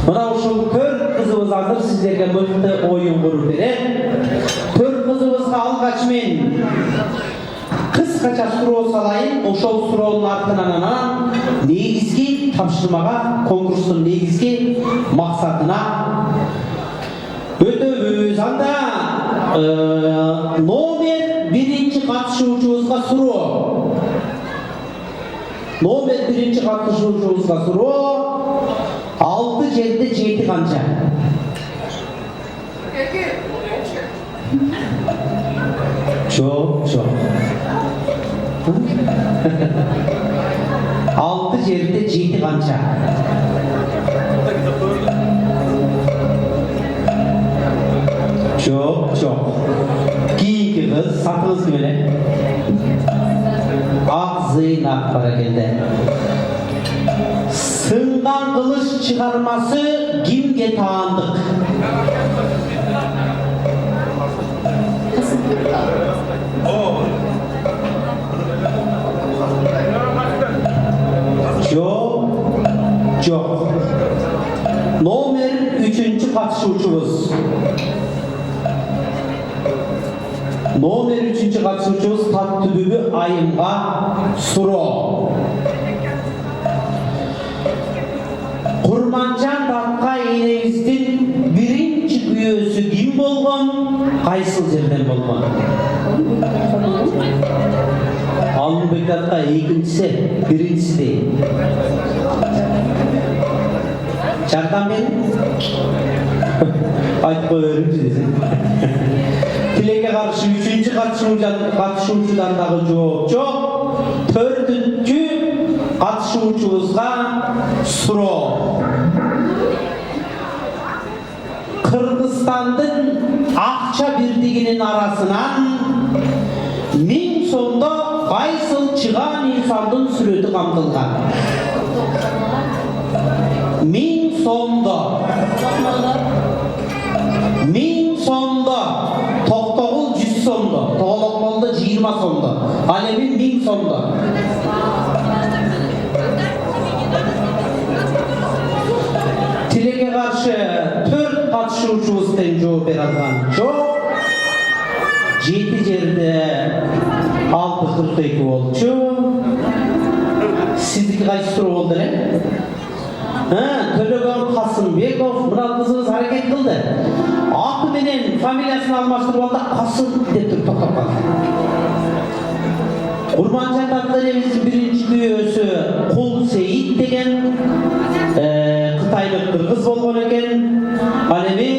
Мына ушул 4 кызыбыз азыр сиздерге мыкты оюн куруп берет. 4 кызыбызга алгач мен кыскача суроо салайын. Ошол суроонун артынан негизги тапшырмага, конкурстун негизги максатына өтөбүз. Анда номер 1 катышуучубузга суроо. Номер 1 катышуучубузга суроо. 6 жерде 7 канча? Çok. 6 жерде 7 канча? Çok. Kiyinki kız, satыңыз kим эле? Акзыйнат баракелде. Сынған кылыч чыгармасы кимге таандык? Жоқ. Номер 3 катышуучубуз. Номер 3 катышуучубуз Таттыбүбү айымга суроо. Курманжан Датка энебиздин биринчи күйөөсү ким болгон? Кайсыл жерден болгон? Алынбек Датка экинчиси, биринчиси дейт. Жардам берин. Айтып коерумчу десең. Тилекке каршы 3 катышуучудан дагы жооп жок. 4 катышуучубузга суроо. Кыргызстандын акча бирдигинин арасынан 1000 сомдо кайсыл чыгаан инсандын сүрөтү камтылган? 1000 сомдо. 1000 сомдо. Токтогул 100 сомдо. Тоголокмолдо 20 сомдо. Ал эми 1000 сомдо. Тилекке каршы 4 катышуучубуз тең жооп бере алган жок. 7 жерде 6:42 болчу. Сиздики кайсы суроо болду эле? Төлөгөн Касымбеков, мына кызыбыз аракет кылды. Аты менен фамилиясын алмаштырып алды, Касым деп туруп токтоп калды. Курманжан Датка элебиздин биринчи күйөөсү Кул Сейит деген кытайлык кыргыз болгон экен. Ал эми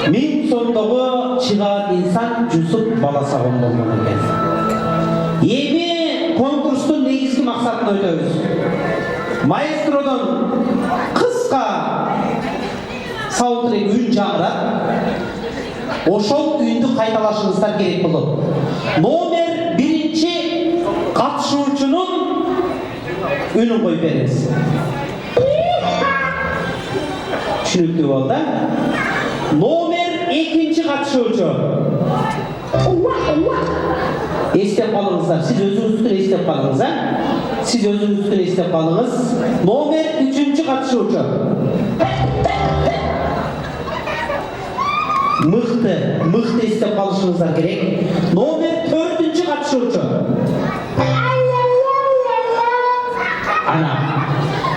1000 сомдогу чыгаан инсан Жусуп Баласагон болгон экен. Эми конкурстун негизги максатына өтөбүз. Маэстродон кыска саундтрек үн чыгарат. Ошол үндү кайталашыңыздар керек болот. Номер 1 катышуучунун үнүн коюп бериңиз. Түшүнүктүү болду. Номер 2 катышуучу. Эстеп калыңыздар. Сиз өзүңүздүн эстеп калыңыз, Siz özünüzün istep kalınız. Номер 3 катышуучу. Мыкты истеп калышыңыздар керек. Номер 4 катышуучу. Ана.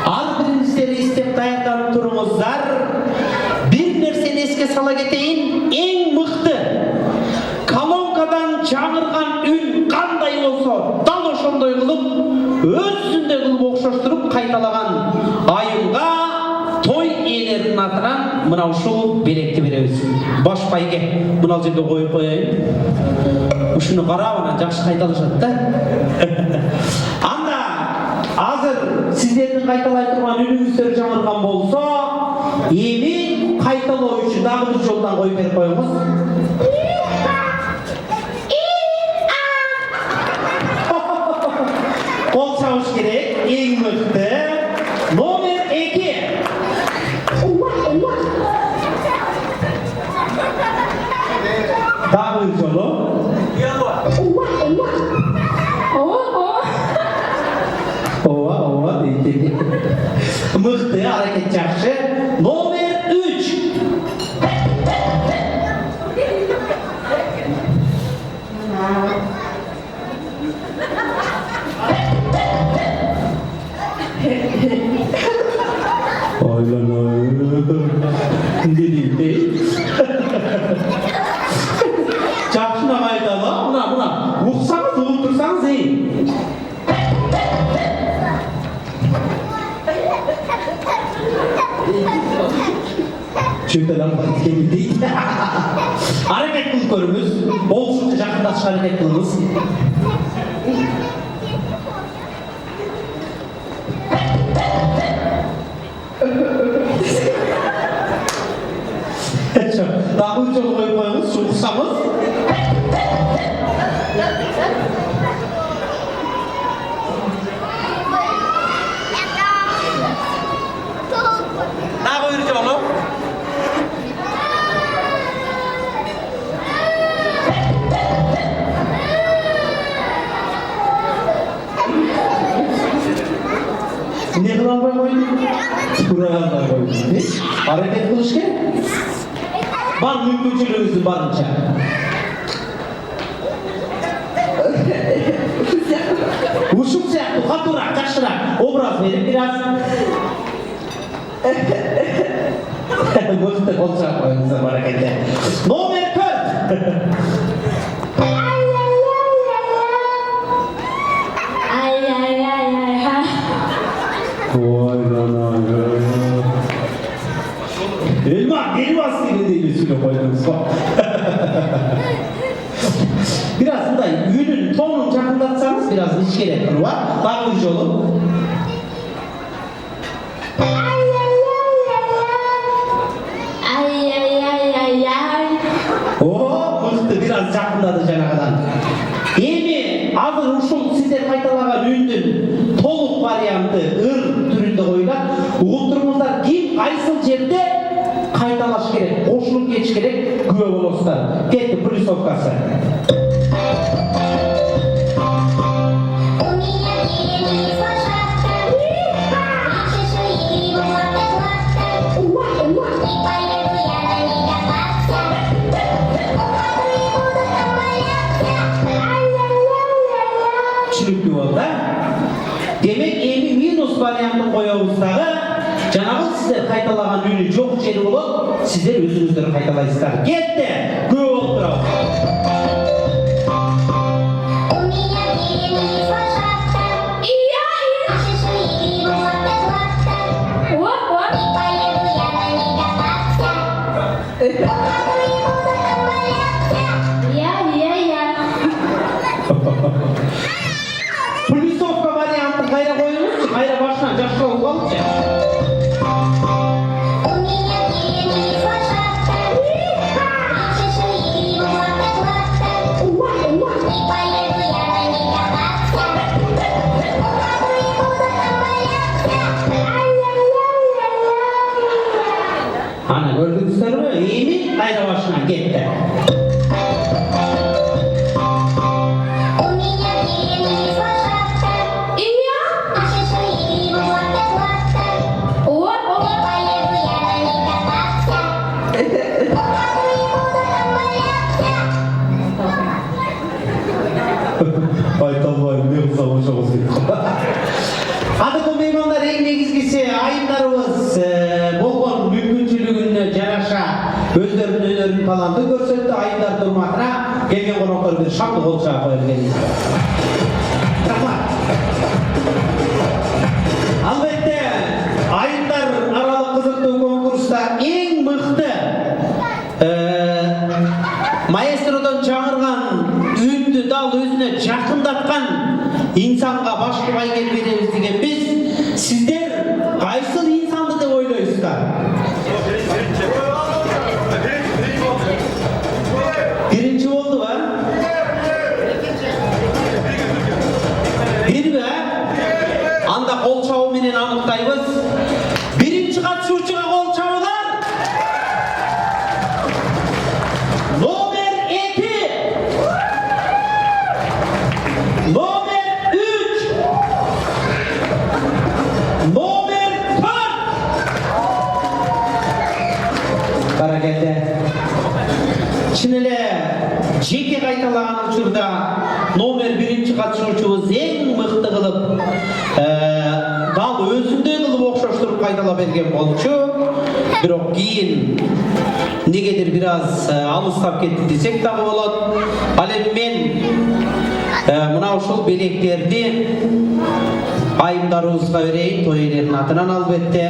Ал бириңиздер истеп даярданып туруңуздар. Бир нерсени эске сала кетейин. Эң мыкты колонкадан чаңырган үн кандай болсо, дал ошондой кылып, өзүндөй кылып окшоштуруп кайталаган айымга эфирдин атынан мына ушул белекти беребиз. Баш байге мына жерде коюп коеюн. Ушуну карап анан жакшы кайталашат да. Анда азыр сиздердин кайталай турган үнүңүздөр жаңырган болсо, эми кайталоо үчүн дагы бир жолдон коюп берип коюңуз. Кол чабыш керек, эң мыкты. Номер 2. Дагы бир жолу. Ова дейт. Мыкты, аракет жакшы. Номер 3. Жакшына кайталы, мына уксаңыз, угуп турсаңыз эйин. Чөйтөдөн кеткен дейт. Аракет кылып көрүңүз. Болушунча жакындашып аракет кылыңыз. Дагы бир жолу коюп коюңуз, уксаңыз. Дагы бир жолу. Не кыла албай койдуң? Туура албай койдуң. Аракет кылыш керек. Бар мүмкүнчүлүгүңүздүн барынча. Ушул сыяктуу катуураак, жакшыраак образ берип бир аз. Мыкты кол чаап коюңуздар баракелде. Номер 4. Elmas gibi değil üstüne koyduğunuz var. Biraz mınday ünün tonunu çakıldatsanız biraz hiç gerek var. Daha bir yolu. Mıhtı biraz çakıldadı canakadan. Emi hazır uşul sizler kaytalagan ündün toluk variantı ır türünde koyulan. Uğutturumuzlar kim kaysıl jerde kaytalaş gerek, koşulup geç gerek, güve bolosuzlar. Ketти, плюсовкасы. Түшүнүктүү болду. Демек, эми минус вариантын коебуздагы жанагы сиздер кайталаган үнү жок жери болот, сиздер өзүңүздөр кайталайсыздар. Кетти! Көп болуп турабыз. Плюсовка вариантын кайра коюңузчу, кайра башынан жакшылап алчы. Ana gördünüzlermi? Emin kayra başına gitti. Айталбайм, не кылсам ошого дейт. Адыктуу меймандар, эң негизгиси айымдарыбыз болгон мүмкүнчүлүгүнө жараша өздөрүнүн өнөрүн талантын көрсөттү. Айымдардын урматына келген коноктор бир шаттык кол чаап коелу келиңиз. Рахмат. Албетте айымдар аралык кызыктуу конкурста жаңырған үнді дал өзіне жақындатқан инсанға башкы байгел беребиз деген біз. Сіздер қайсыл инсанды деп ойлайсыздар? Birinci oldu va? Bir va? Anda qol çabı menen anıqtaymiz. Birinci katışuvchiga qol çabılar. Nomer 2. Nomer 3. Nomer 4. Barakette. Çinile жеке қайталаған учурда номер 1 катышуучубуз эң мыкты кылып дал өзүндөй кылып окшоштуруп кайталап берген болчу. Бирок кийин негедир бир аз алыстап кетти десек дагы болот. Ал эми мен мына ушул белектерди айымдарыбызга берейин, той ээлеринин атынан албетте.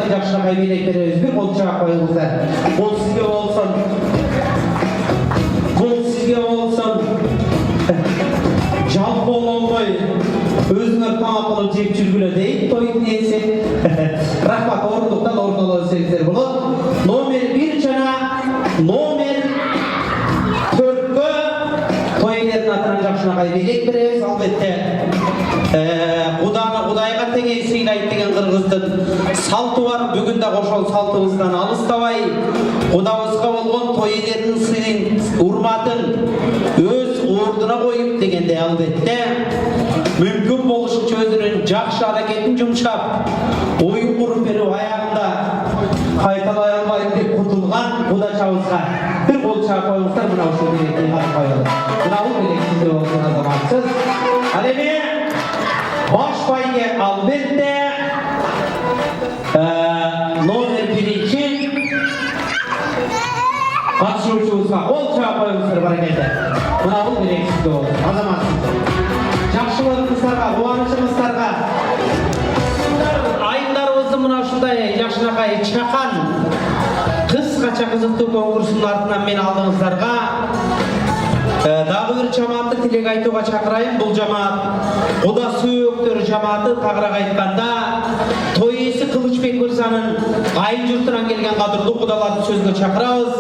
Жақшылықай белек береміз бе? Қол жаға қойыңыздар. Қол сізге болсын. Қол сізге болсын. Жалп болмай өзіңер тамақ қылып жеп жүргілі дейді тойдың иесі. Рахмат, орындықтан орын ала өсеңіздер болады. Номер 1 жана номер 4-ке той иелерінің атынан Жақшылықай белек береміз. Албетте Құдайға теңей сыйлайды деген қырғыздың салты бар. Бүгін де қошол салтымыздан алыстабай, Құдабызға болған той иелерінің сыйын, урматын өз ордына қойып дегенде албетте мүмкін болушынша өзінің жақсы әрекетін жұмшап, ойын құрып беру аяғында қайталай алмайын деп құтылған Құдачабызға бір қол шақ қойыңыздар. Мына ушул белекті қап қойылды. Мына бұл белексінде болсын азаматсыз. Ал эми Baş bayge alбетте номер 1 қатысушыбызға қол шаға қойыңыздар баракелді. Мына бұл белексізді болды. Азаматсыздар. Жақшылығыңыздарға, қуанышыңыздарға айымдарымыздың мына ушундай Жақшылықай чақан қысқаша қызықты конкурсының артынан мен алдыңыздарға дагы бир жамаатты тилек айтууга чакырайын. Бул жамаат Куда сүйөктөр жамааты. Тагыраак айтканда той ээси Кылычбек мырзанын айыл журтунан келген кадырлуу кудаларды сөзүнө чакырабыз.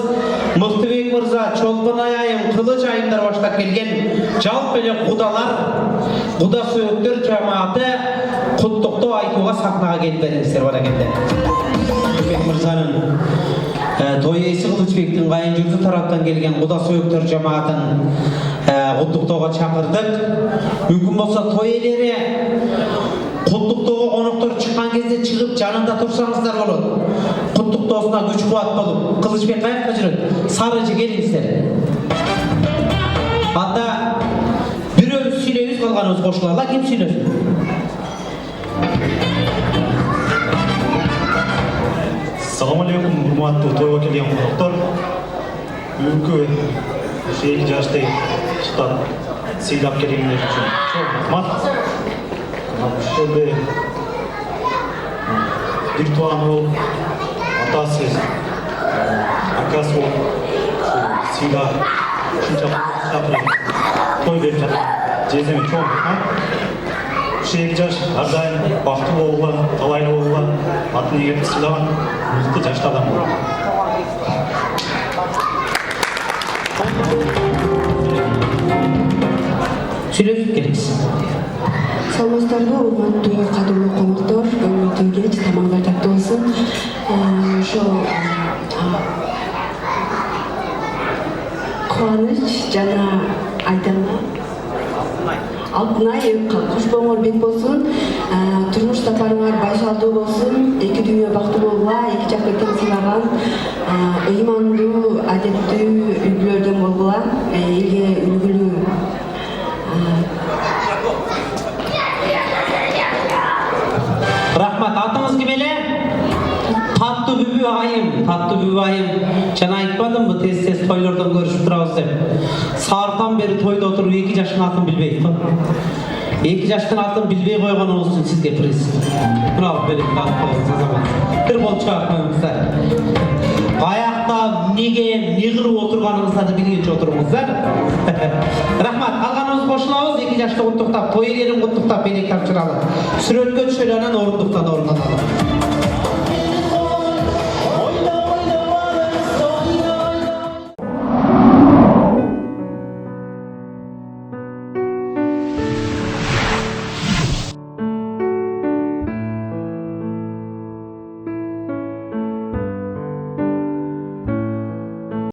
Мыктыбек мырза, Чолпон айым, Кылыч айымдар баштап келген жалпы эле кудалар, Куда сүйөктөр жамааты куттуктоо айтууга сахнага келип бериңиздер баракелде. Кылычбек мырзанын той ээси Кылычбектин айыл журту тараптан келген Куда сүйөктөр жамаатын куттуктоого чакырдык. Мүмкүн болсо той ээлери куттуктоого коноктор чыккан кезде чыгып жанында турсаңыздар болот. Куттуктоосуна күч кубат болуп, Кылычбек каякка жүрөт? Сарыжы келиңиздер. Анда бирөөбүз сүйлөйбүз, калганыбыз кошулалы. Ким сүйлөсүн? Assalamu alaikum, hurmatli to'yga kelgan qo'noqlar. Bugungi 8 yoshda chiqib siylab kelganlar uchun cho'q rahmat. Shunda virtual otasi, akasi siyla shuncha chaqirib to'y berib jezim cho'q rahmat. 8 yosh har doim baxtli bo'lgan, talayli bo'lgan, atni yetib silagan mıқты yaşlı adam. Сүйлөп келіңіз. Саламатсыздарбы, урматтуу кадырлуу коноктор, көңүлдүү кеч, тамаңдар таттуу болсун. Ошо кубаныч жана Айдана Алтынай куш боңор бек болсун. Турмуш сапарыңар байшалдуу болсун. Эки дүйнө бактуу болгула, эки жакка тең сыйлаган, ыймандуу, адеттүү үлгүлөрдөн болгула, элге үлгүлүү bübayım. Jana aytmadım mı tez toylardan görüşüp turabız dep. Saardan beri toyda oturup 2 yaşın atın bilbeyt mi? 2 yaştan atın bilbey koygan olsun sizge priz. Bunu alıp benim kalk koyunuz o zaman. Bir bol çağırtmayımızlar. Ayakta nege, nigiri oturganınızda da bilgence oturumuzlar. Rahmat, alganımız koşulabız, 2 yaşta kutuktap, toy yerin kutuktap, belek tapçıralı. Sürötkö çöylenen orunduktan orundan alalım.